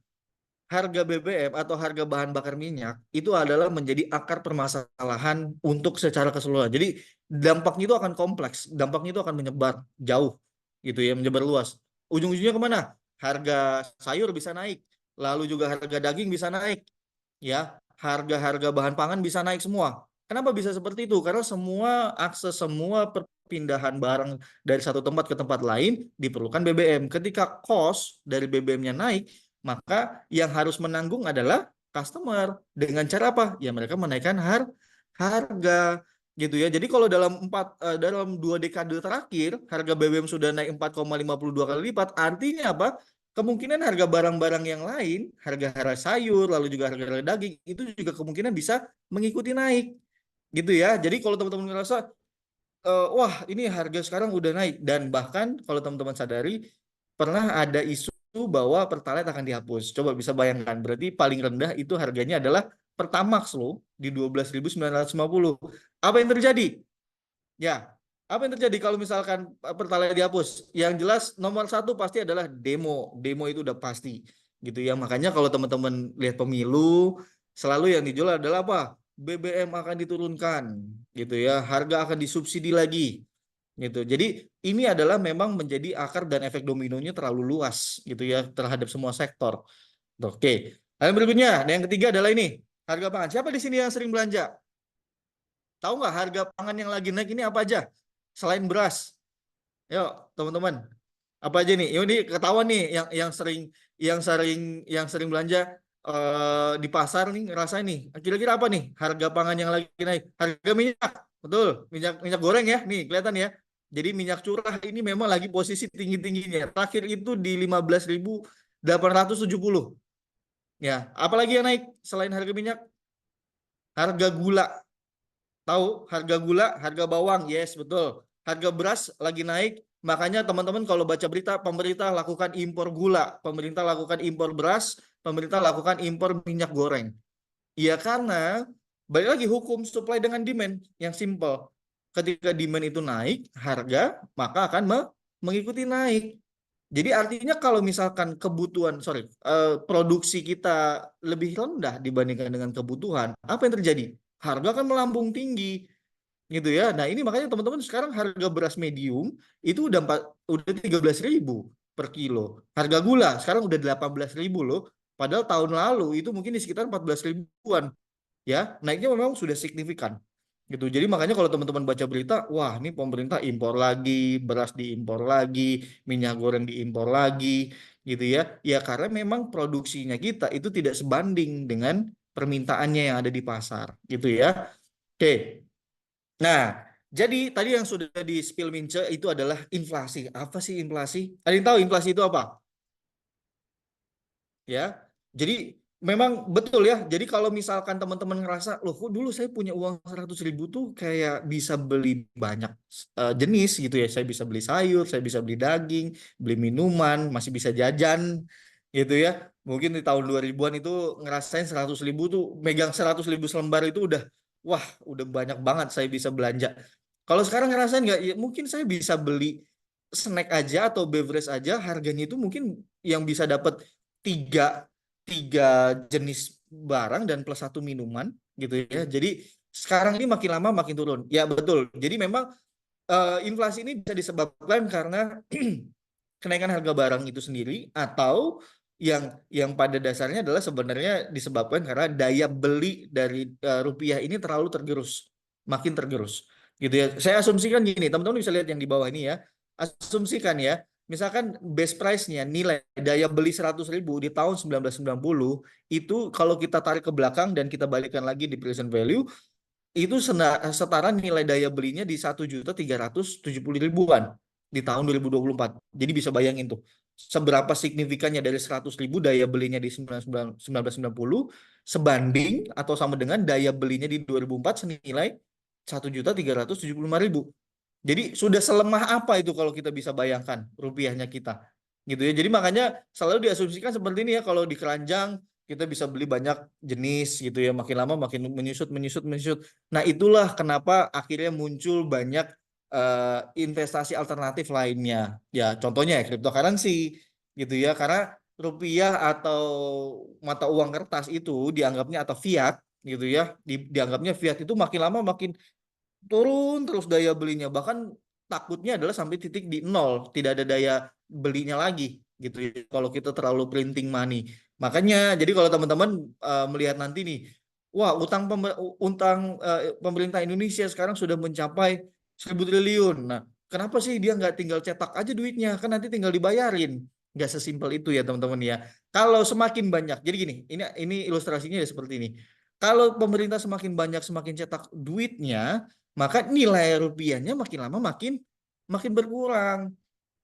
Harga BBM atau harga bahan bakar minyak itu adalah menjadi akar permasalahan untuk secara keseluruhan. Jadi dampaknya itu akan kompleks, dampaknya itu akan menyebar jauh gitu ya, menyebar luas. Ujung-ujungnya kemana? Harga sayur bisa naik, lalu juga harga daging bisa naik, ya harga-harga bahan pangan bisa naik semua. Kenapa bisa seperti itu? Karena semua akses, semua perpindahan barang dari satu tempat ke tempat lain diperlukan BBM. Ketika cost dari BBM-nya naik, maka yang harus menanggung adalah customer. Dengan cara apa? Ya mereka menaikkan harga gitu ya. Jadi kalau dalam 2 dekade terakhir harga BBM sudah naik 4,52 kali lipat, artinya apa? Kemungkinan harga barang-barang yang lain, harga-harga sayur, lalu juga harga-harga daging, itu juga kemungkinan bisa mengikuti naik. Gitu ya. Jadi kalau teman-teman ngerasa, wah ini harga sekarang udah naik. Dan bahkan kalau teman-teman sadari, pernah ada isu bahwa Pertalite akan dihapus. Coba bisa bayangkan, berarti paling rendah itu harganya adalah Pertamax loh, di 12.950. Apa yang terjadi? Ya, apa yang terjadi kalau misalkan Pertalite dihapus? Yang jelas nomor satu pasti adalah demo. Demo itu udah pasti, gitu ya. Makanya kalau teman-teman lihat pemilu, selalu yang dijual adalah apa? BBM akan diturunkan, gitu ya. Harga akan disubsidi lagi, gitu. Jadi ini adalah memang menjadi akar dan efek dominonya terlalu luas, gitu ya, terhadap semua sektor. Oke. Lalu berikutnya, yang ketiga adalah ini harga pangan. Siapa di sini yang sering belanja? Tahu nggak harga pangan yang lagi naik ini apa aja? Selain beras. Yuk, teman-teman. Apa aja nih? Ini ketahuan nih yang sering belanja di pasar nih ngerasain nih. Kira-kira apa nih harga pangan yang lagi naik? Harga minyak. Betul, minyak minyak goreng ya. Nih, kelihatan ya. Jadi minyak curah ini memang lagi posisi tinggi-tingginya. Terakhir itu di 15.870. Ya, apalagi yang naik selain harga minyak? Harga gula. Tahu harga gula, harga bawang, yes betul. Harga beras lagi naik, makanya teman-teman kalau baca berita pemerintah lakukan impor gula, pemerintah lakukan impor beras, pemerintah lakukan impor minyak goreng. Iya karena balik lagi hukum supply dengan demand yang simple. Ketika demand itu naik, harga maka akan mengikuti naik. Jadi artinya kalau misalkan produksi kita lebih rendah dibandingkan dengan kebutuhan, apa yang terjadi? Harga akan melambung tinggi gitu ya. Nah, ini makanya teman-teman sekarang harga beras medium itu udah 13.000 per kilo. Harga gula sekarang udah 18.000 loh. Padahal tahun lalu itu mungkin di sekitar 14 ribuan ya. Naiknya memang sudah signifikan gitu. Jadi makanya kalau teman-teman baca berita, wah ini pemerintah impor lagi, beras diimpor lagi, minyak goreng diimpor lagi gitu ya. Ya karena memang produksinya kita itu tidak sebanding dengan permintaannya yang ada di pasar gitu ya. Oke. Nah, jadi tadi yang sudah di spill Mince itu adalah inflasi. Apa sih inflasi? Ada yang tahu inflasi itu apa? Ya. Jadi Memang betul ya. Jadi kalau misalkan teman-teman ngerasa, loh kok dulu saya punya uang 100.000 tuh kayak bisa beli banyak jenis gitu ya. Saya bisa beli sayur, saya bisa beli daging, beli minuman, masih bisa jajan gitu ya. Mungkin di tahun 2000-an itu ngerasain 100.000 tuh, megang 100.000 selembar itu udah, wah udah banyak banget saya bisa belanja. Kalau sekarang ngerasain nggak? Ya, mungkin saya bisa beli snack aja atau beverage aja, harganya itu mungkin yang bisa dapat tiga tiga jenis barang dan plus satu minuman gitu ya. Jadi sekarang ini makin lama makin turun. Ya betul. Jadi memang inflasi ini bisa disebabkan karena kenaikan harga barang itu sendiri atau yang pada dasarnya adalah sebenarnya disebabkan karena daya beli dari rupiah ini terlalu tergerus, makin tergerus. Gitu ya. Saya asumsikan gini, teman-teman bisa lihat yang di bawah ini ya. Asumsikan ya, misalkan base price-nya nilai daya beli 100.000 di tahun 1990 itu kalau kita tarik ke belakang dan kita balikan lagi di present value itu setara nilai daya belinya di 1.370.000-an di tahun 2024. Jadi bisa bayangin tuh seberapa signifikannya dari 100.000 daya belinya di 1990 sebanding atau sama dengan daya belinya di 2004 senilai 1.375.000. Jadi sudah selemah apa itu kalau kita bisa bayangkan rupiahnya kita. Gitu ya. Jadi makanya selalu diasumsikan seperti ini ya, kalau di keranjang kita bisa beli banyak jenis gitu ya, makin lama makin menyusut menyusut menyusut. Nah, itulah kenapa akhirnya muncul banyak investasi alternatif lainnya. Ya, contohnya ya cryptocurrency gitu ya, karena rupiah atau mata uang kertas itu dianggapnya atau fiat gitu ya, dianggapnya fiat itu makin lama makin turun terus daya belinya, bahkan takutnya adalah sampai titik di nol, tidak ada daya belinya lagi gitu ya kalau kita terlalu printing money. Makanya jadi kalau teman-teman melihat nanti nih, wah utang pemerintah Indonesia sekarang sudah mencapai 1.000 triliun. Nah, kenapa sih dia nggak tinggal cetak aja duitnya, kan nanti tinggal dibayarin? Nggak sesimpel itu ya teman-teman ya. Kalau semakin banyak, jadi gini, ini ilustrasinya ya seperti ini. Kalau pemerintah semakin banyak semakin cetak duitnya, maka nilai rupiahnya makin lama makin makin berkurang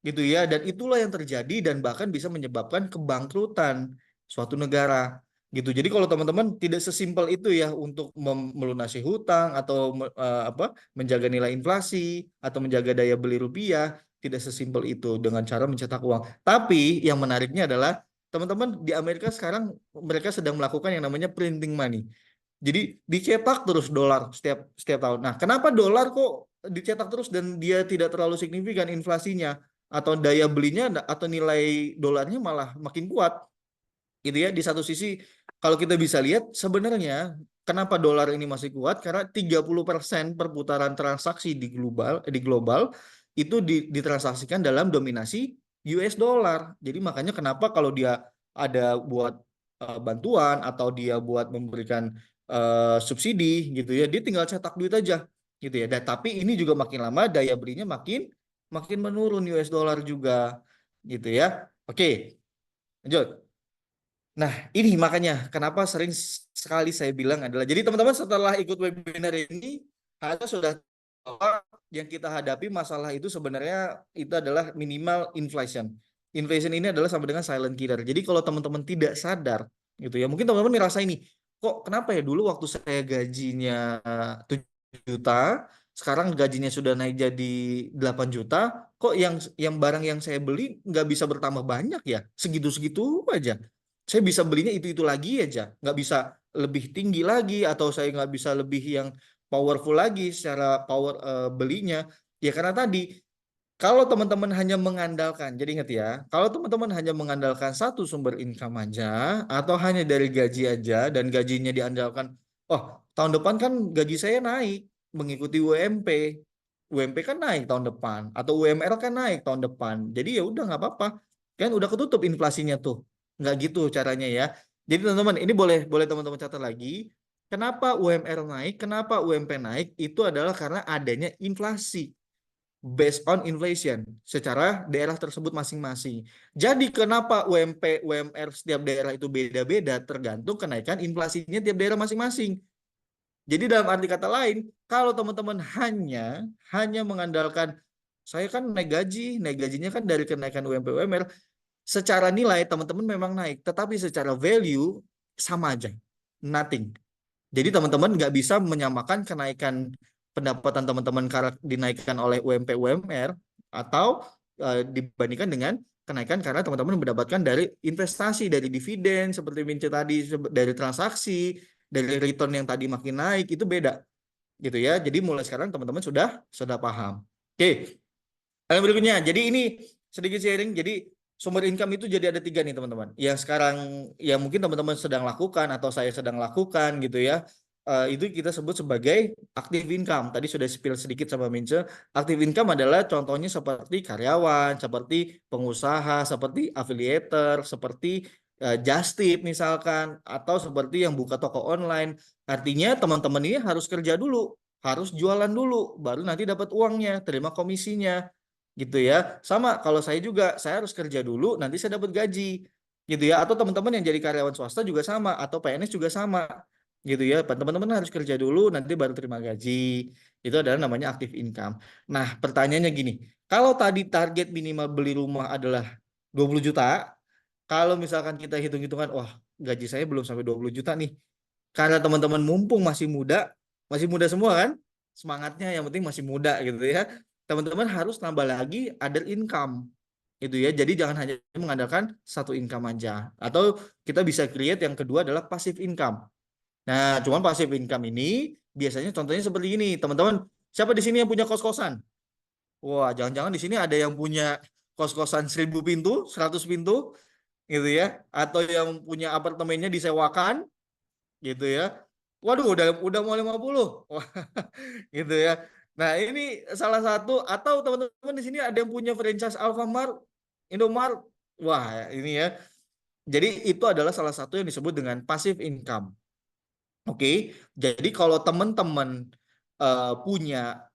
gitu ya, dan itulah yang terjadi dan bahkan bisa menyebabkan kebangkrutan suatu negara gitu. Jadi kalau teman-teman tidak sesimpel itu ya untuk melunasi hutang atau menjaga nilai inflasi atau menjaga daya beli rupiah, tidak sesimpel itu dengan cara mencetak uang. Tapi yang menariknya adalah teman-teman di Amerika sekarang mereka sedang melakukan yang namanya printing money. Jadi dicetak terus dolar setiap setiap tahun. Nah, kenapa dolar kok dicetak terus dan dia tidak terlalu signifikan inflasinya atau daya belinya atau nilai dolarnya malah makin kuat gitu ya. Di satu sisi kalau kita bisa lihat sebenarnya kenapa dolar ini masih kuat karena 30% perputaran transaksi di global itu ditransaksikan dalam dominasi US dollar. Jadi makanya kenapa kalau dia ada buat bantuan atau dia buat memberikan subsidi gitu ya, dia tinggal cetak duit aja gitu ya. Dan tapi ini juga makin lama daya belinya makin makin menurun US dollar juga gitu ya. Oke, lanjut. Nah, ini makanya kenapa sering sekali saya bilang adalah, jadi teman-teman setelah ikut webinar ini, harus sudah tahu yang kita hadapi masalah itu sebenarnya itu adalah minimal inflation. Inflation ini adalah sama dengan silent killer. Jadi kalau teman-teman tidak sadar, gitu ya, mungkin teman-teman ngerasa ini, kok kenapa ya dulu waktu saya gajinya 7 juta, sekarang gajinya sudah naik jadi 8 juta, kok yang barang yang saya beli nggak bisa bertambah banyak ya, segitu-segitu aja, saya bisa belinya itu lagi aja, nggak bisa lebih tinggi lagi atau saya nggak bisa lebih yang powerful lagi secara power belinya. Ya karena tadi kalau teman-teman hanya mengandalkan, jadi ingat ya, kalau teman-teman hanya mengandalkan satu sumber income aja atau hanya dari gaji aja dan gajinya diandalkan, oh tahun depan kan gaji saya naik mengikuti UMP, UMP kan naik tahun depan atau UMR kan naik tahun depan, jadi ya udah nggak apa-apa, kan udah ketutup inflasinya tuh, nggak gitu caranya ya. Jadi teman-teman ini boleh boleh teman-teman catat lagi, kenapa UMR naik, kenapa UMP naik, itu adalah karena adanya inflasi based on inflation secara daerah tersebut masing-masing. Jadi kenapa UMP, UMR setiap daerah itu beda-beda tergantung kenaikan inflasinya tiap daerah masing-masing. Jadi dalam arti kata lain, kalau teman-teman hanya mengandalkan saya kan naik gajinya kan dari kenaikan UMP UMR, secara nilai teman-teman memang naik, tetapi secara value sama aja, nothing. Jadi teman-teman nggak bisa menyamakan kenaikan pendapatan teman-teman karena dinaikkan oleh UMP UMR atau dibandingkan dengan kenaikan karena teman-teman mendapatkan dari investasi, dari dividen seperti Mince tadi, dari transaksi, dari return yang tadi makin naik itu beda gitu ya. Jadi mulai sekarang teman-teman sudah paham. Oke, yang berikutnya. Jadi ini sedikit sharing. Jadi sumber income itu jadi ada tiga nih teman-teman. Yang sekarang yang mungkin teman-teman sedang lakukan atau saya sedang lakukan gitu ya. Itu kita sebut sebagai active income. Tadi sudah spill sedikit sama Mince. Active income adalah contohnya seperti karyawan, seperti pengusaha, seperti affiliator, seperti just tip misalkan, atau seperti yang buka toko online. Artinya teman-teman ini harus kerja dulu, harus jualan dulu, baru nanti dapat uangnya, terima komisinya gitu ya. Sama kalau saya juga, saya harus kerja dulu, nanti saya dapat gaji gitu ya. Atau teman-teman yang jadi karyawan swasta juga sama, atau PNS juga sama gitu ya. Teman-teman harus kerja dulu, nanti baru terima gaji. Itu adalah namanya active income. Nah, pertanyaannya gini, kalau tadi target minimal beli rumah adalah 20 juta, kalau misalkan kita hitung-hitungan, wah gaji saya belum sampai 20 juta nih. Karena teman-teman mumpung masih muda semua kan, semangatnya yang penting masih muda gitu ya. Teman-teman harus nambah lagi other income itu ya. Jadi jangan hanya mengandalkan satu income aja. Atau kita bisa create yang kedua adalah passive income. Nah, cuman passive income ini biasanya contohnya seperti ini, teman-teman. Siapa di sini yang punya kos-kosan? Wah, jangan-jangan di sini ada yang punya kos-kosan 1000 pintu, 100 pintu gitu ya. Atau yang punya apartemennya disewakan gitu ya. Waduh, udah mau 50. Wah, gitu ya. Nah, ini salah satu atau teman-teman di sini ada yang punya franchise Alfamart, Indomart. Wah, ini ya. Jadi itu adalah salah satu yang disebut dengan passive income. Oke. Jadi kalau teman-teman punya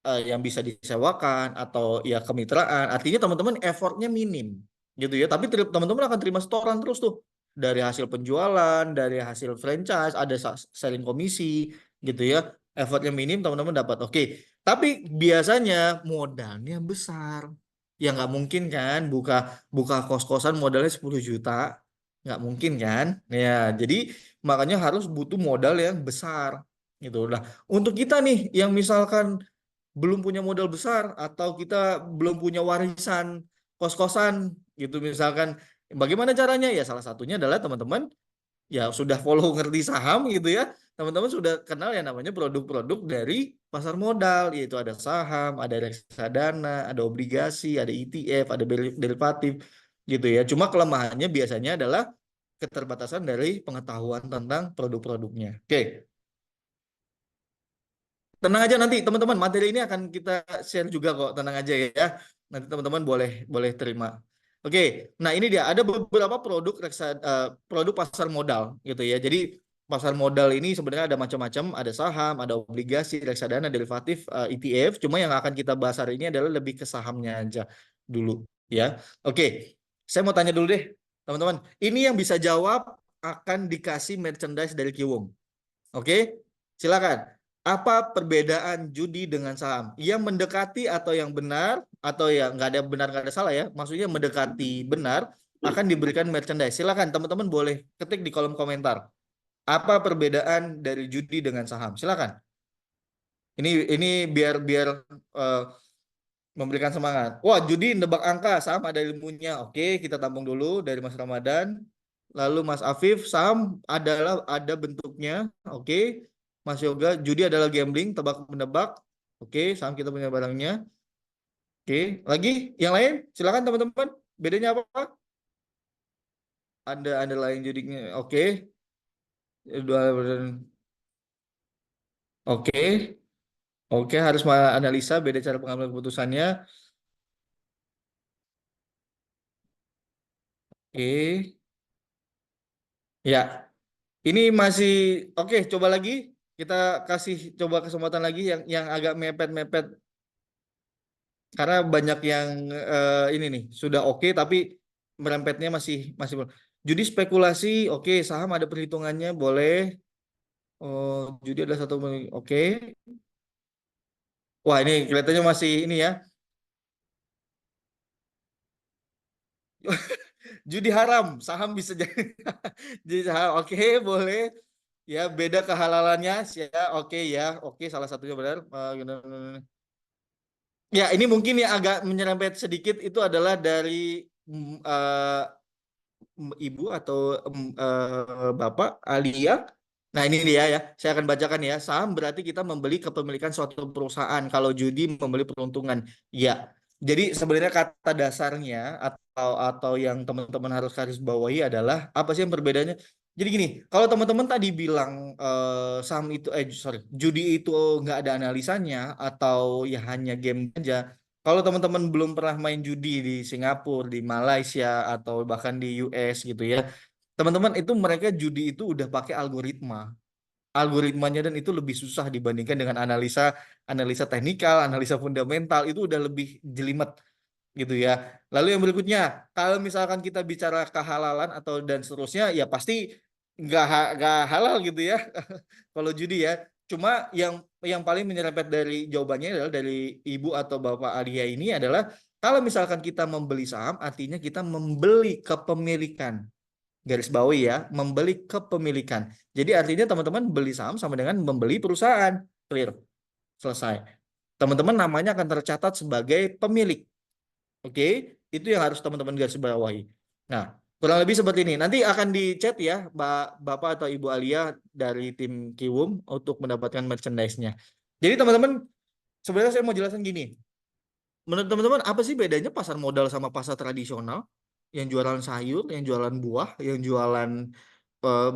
yang bisa disewakan atau ya kemitraan, artinya teman-teman effortnya minim gitu ya. Tapi teman-teman akan terima setoran terus tuh dari hasil penjualan, dari hasil franchise, ada selling komisi gitu ya. Effortnya minim, teman-teman dapat. Oke, tapi biasanya modalnya besar. Ya nggak mungkin kan buka buka kos-kosan modalnya 10 juta. Nggak mungkin kan? Ya, jadi makanya harus butuh modal yang besar gitu. Nah, untuk kita nih yang misalkan belum punya modal besar atau kita belum punya warisan kos-kosan gitu misalkan, bagaimana caranya ya, salah satunya adalah teman-teman ya sudah follow ngerti saham gitu ya, teman-teman sudah kenal yang namanya produk-produk dari pasar modal, yaitu ada saham, ada reksadana, ada obligasi, ada ETF, ada derivatif gitu ya. Cuma kelemahannya biasanya adalah keterbatasan dari pengetahuan tentang produk-produknya. Oke, tenang aja, nanti teman-teman materi ini akan kita share juga kok, tenang aja ya. Nanti teman-teman boleh boleh terima. Oke, nah ini dia ada beberapa produk pasar modal gitu ya. Jadi pasar modal ini sebenarnya ada macam-macam, ada saham, ada obligasi, reksadana, derivatif, ETF. Cuma yang akan kita bahas hari ini adalah lebih ke sahamnya aja dulu ya. Oke, saya mau tanya dulu deh teman-teman. Ini yang bisa jawab akan dikasih merchandise dari Kiwung. Oke, silakan. Apa perbedaan judi dengan saham? Yang mendekati atau yang benar, atau yang nggak ada benar nggak ada salah ya? Maksudnya mendekati benar akan diberikan merchandise. Silakan teman-teman boleh ketik di kolom komentar. Apa perbedaan dari judi dengan saham? Silakan. Ini biar biar eh, memberikan semangat. Wah, judi nebak angka, saham ada ilmunya. Oke, kita tampung dulu dari Mas Ramadan. Lalu Mas Afif, saham ada bentuknya. Oke. Mas Yoga, judi adalah gambling, tebak menebak. Oke, saham kita punya barangnya. Oke, lagi yang lain? Silakan teman-teman. Bedanya apa? Ada lain judinya. Oke. Oke. Oke, harus menganalisa beda cara pengambilan keputusannya. Oke. Ya, ini masih oke. Coba lagi, kita kasih coba kesempatan lagi yang agak mepet-mepet karena banyak yang ini nih sudah oke tapi merempetnya masih masih belum. Judi spekulasi, oke. Saham ada perhitungannya, boleh. Oh, judi ada satu, oke. Wah, ini kelihatannya masih ini ya. judi haram, saham bisa jadi jadi saham. Oke, boleh. Ya, beda kehalalannya ya. Oke ya. Oke, salah satunya benar. Ya, ini mungkin yang agak menyerempet sedikit itu adalah dari ibu atau bapak Alia. Nah, ini dia ya. Saya akan bacakan ya. Saham berarti kita membeli kepemilikan suatu perusahaan. Kalau judi membeli peruntungan. Ya. Jadi sebenarnya kata dasarnya atau yang teman-teman harus garis bawahi adalah apa sih yang perbedaannya? Jadi gini, kalau teman-teman tadi bilang saham itu sorry, judi itu nggak ada analisanya atau ya hanya game aja. Kalau teman-teman belum pernah main judi di Singapura, di Malaysia, atau bahkan di US gitu ya, teman-teman itu mereka judi itu udah pakai algoritmanya dan itu lebih susah dibandingkan dengan analisa analisa teknikal, analisa fundamental itu udah lebih jelimet gitu ya. Lalu yang berikutnya, kalau misalkan kita bicara kehalalan atau dan seterusnya, ya pasti nggak halal gitu ya. Kalau judi ya. Cuma yang paling menyerempet dari jawabannya adalah dari ibu atau bapak Alia ini adalah kalau misalkan kita membeli saham, artinya kita membeli kepemilikan. Garis bawahi ya, membeli kepemilikan. Jadi artinya teman-teman beli saham sama dengan membeli perusahaan. Clear. Selesai. Teman-teman namanya akan tercatat sebagai pemilik. Oke, itu yang harus teman-teman garis bawahi. Nah, kurang lebih seperti ini. Nanti akan di chat ya, Bapak atau Ibu Alia dari tim Kiwum untuk mendapatkan merchandise-nya. Jadi teman-teman, sebenarnya saya mau jelasin gini. Menurut teman-teman, apa sih bedanya pasar modal sama pasar tradisional? Yang jualan sayur, yang jualan buah, yang jualan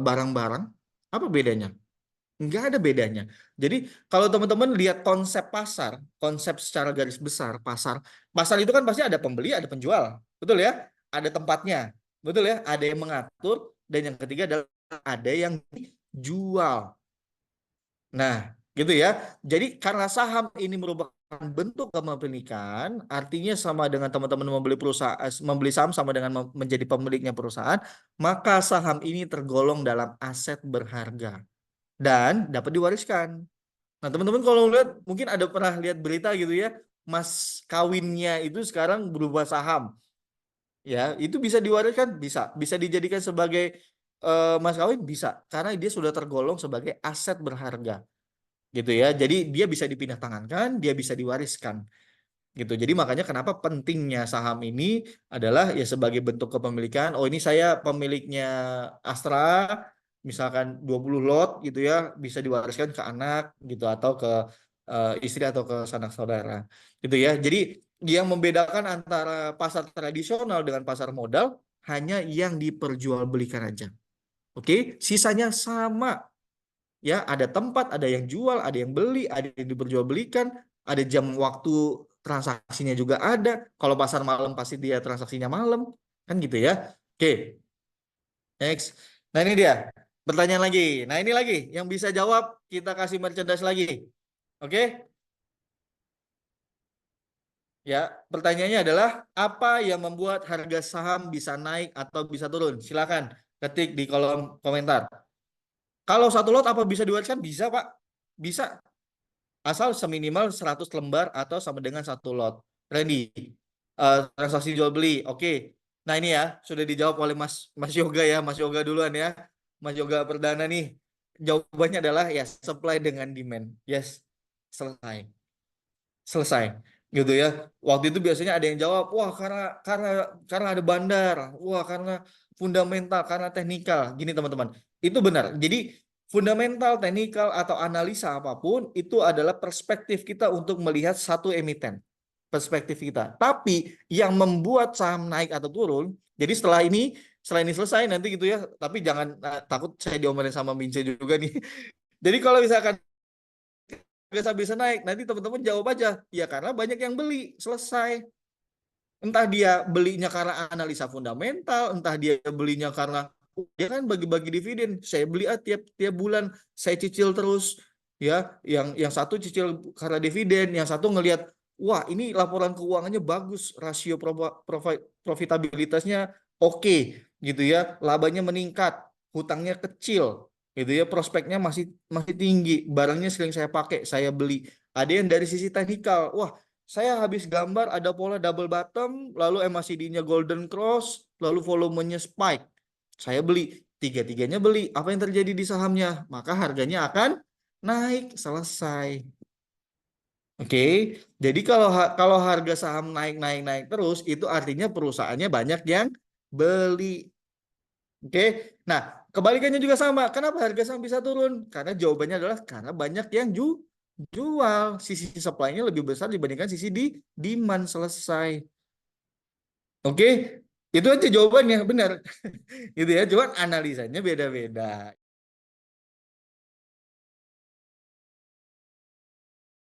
barang-barang. Apa bedanya? Nggak ada bedanya. Jadi kalau teman-teman lihat konsep pasar, konsep secara garis besar pasar, pasar itu kan pasti ada pembeli, ada penjual, betul ya? Ada tempatnya, betul ya? Ada yang mengatur dan yang ketiga adalah ada yang jual. Nah, gitu ya. Jadi karena saham ini merupakan bentuk kepemilikan, artinya sama dengan teman-teman membeli perusahaan, membeli saham sama dengan menjadi pemiliknya perusahaan, maka saham ini tergolong dalam aset berharga dan dapat diwariskan. Nah, teman-teman kalau lihat mungkin ada pernah lihat berita gitu ya, mas kawinnya itu sekarang berubah saham. Ya, itu bisa diwariskan, bisa dijadikan sebagai mas kawin bisa karena dia sudah tergolong sebagai aset berharga gitu ya. Jadi dia bisa dipindah tangankan, dia bisa diwariskan gitu. Jadi makanya kenapa pentingnya saham ini adalah ya sebagai bentuk kepemilikan. Oh, ini saya pemiliknya Astra, misalkan 20 lot gitu ya, bisa diwariskan ke anak gitu atau ke istri atau ke sanak saudara. Gitu ya. Jadi yang membedakan antara pasar tradisional dengan pasar modal hanya yang diperjualbelikan aja. Oke, sisanya sama ya, ada tempat, ada yang jual, ada yang beli, ada yang diperjualbelikan, ada jam waktu transaksinya juga ada. Kalau pasar malam pasti dia transaksinya malam, kan gitu ya. Oke, next. Nah, ini dia pertanyaan lagi. Nah, ini lagi yang bisa jawab kita kasih merchandise lagi. Oke. Ya, pertanyaannya adalah apa yang membuat harga saham bisa naik atau bisa turun? Silakan ketik di kolom komentar. Kalau satu lot apa bisa diwariskan? Bisa, Pak. Bisa. Asal seminimal 100 lembar atau sama dengan satu lot. Randy, transaksi jual beli. Oke. Nah, ini ya sudah dijawab oleh Mas Yoga ya, Mas Yoga duluan ya. Mas Yoga Perdana nih. Jawabannya adalah ya supply dengan demand. Yes. Selesai. Selesai. Gitu ya. Waktu itu biasanya ada yang jawab, "Wah, karena ada bandar. Wah, karena fundamental, karena teknikal." Gini teman-teman. Itu benar. Jadi fundamental, teknikal atau analisa apapun itu adalah perspektif kita untuk melihat satu emiten. Perspektif kita. Tapi yang membuat saham naik atau turun, jadi setelah ini selesai nanti gitu ya, tapi jangan takut saya diomelin sama Mince juga nih. Jadi kalau misalkan bisa naik, nanti teman-teman jawab aja, ya karena banyak yang beli, selesai. Entah dia belinya karena analisa fundamental, entah dia belinya karena dia kan bagi-bagi dividen. Saya beli tiap tiap bulan, saya cicil terus, ya. Yang satu cicil karena dividen, yang satu ngelihat, wah ini laporan keuangannya bagus, rasio profitabilitasnya oke, gitu ya, labanya meningkat, hutangnya kecil, gitu ya, prospeknya masih masih tinggi, barangnya sering saya pakai, saya beli. Ada yang dari sisi teknikal, wah saya habis gambar ada pola double bottom, lalu MACD-nya golden cross, lalu volumenya spike. Saya beli, tiga-tiganya beli. Apa yang terjadi di sahamnya? Maka harganya akan naik, selesai. Oke, jadi kalau harga saham naik naik naik terus, itu artinya perusahaannya banyak yang beli. Oke, nah kebalikannya juga sama. Kenapa harga saham bisa turun? Karena jawabannya adalah karena banyak yang jual. Sisi supply-nya lebih besar dibandingkan sisi di demand, selesai. Oke, itu aja jawabannya, benar. Gitu ya. Cuman analisanya beda-beda.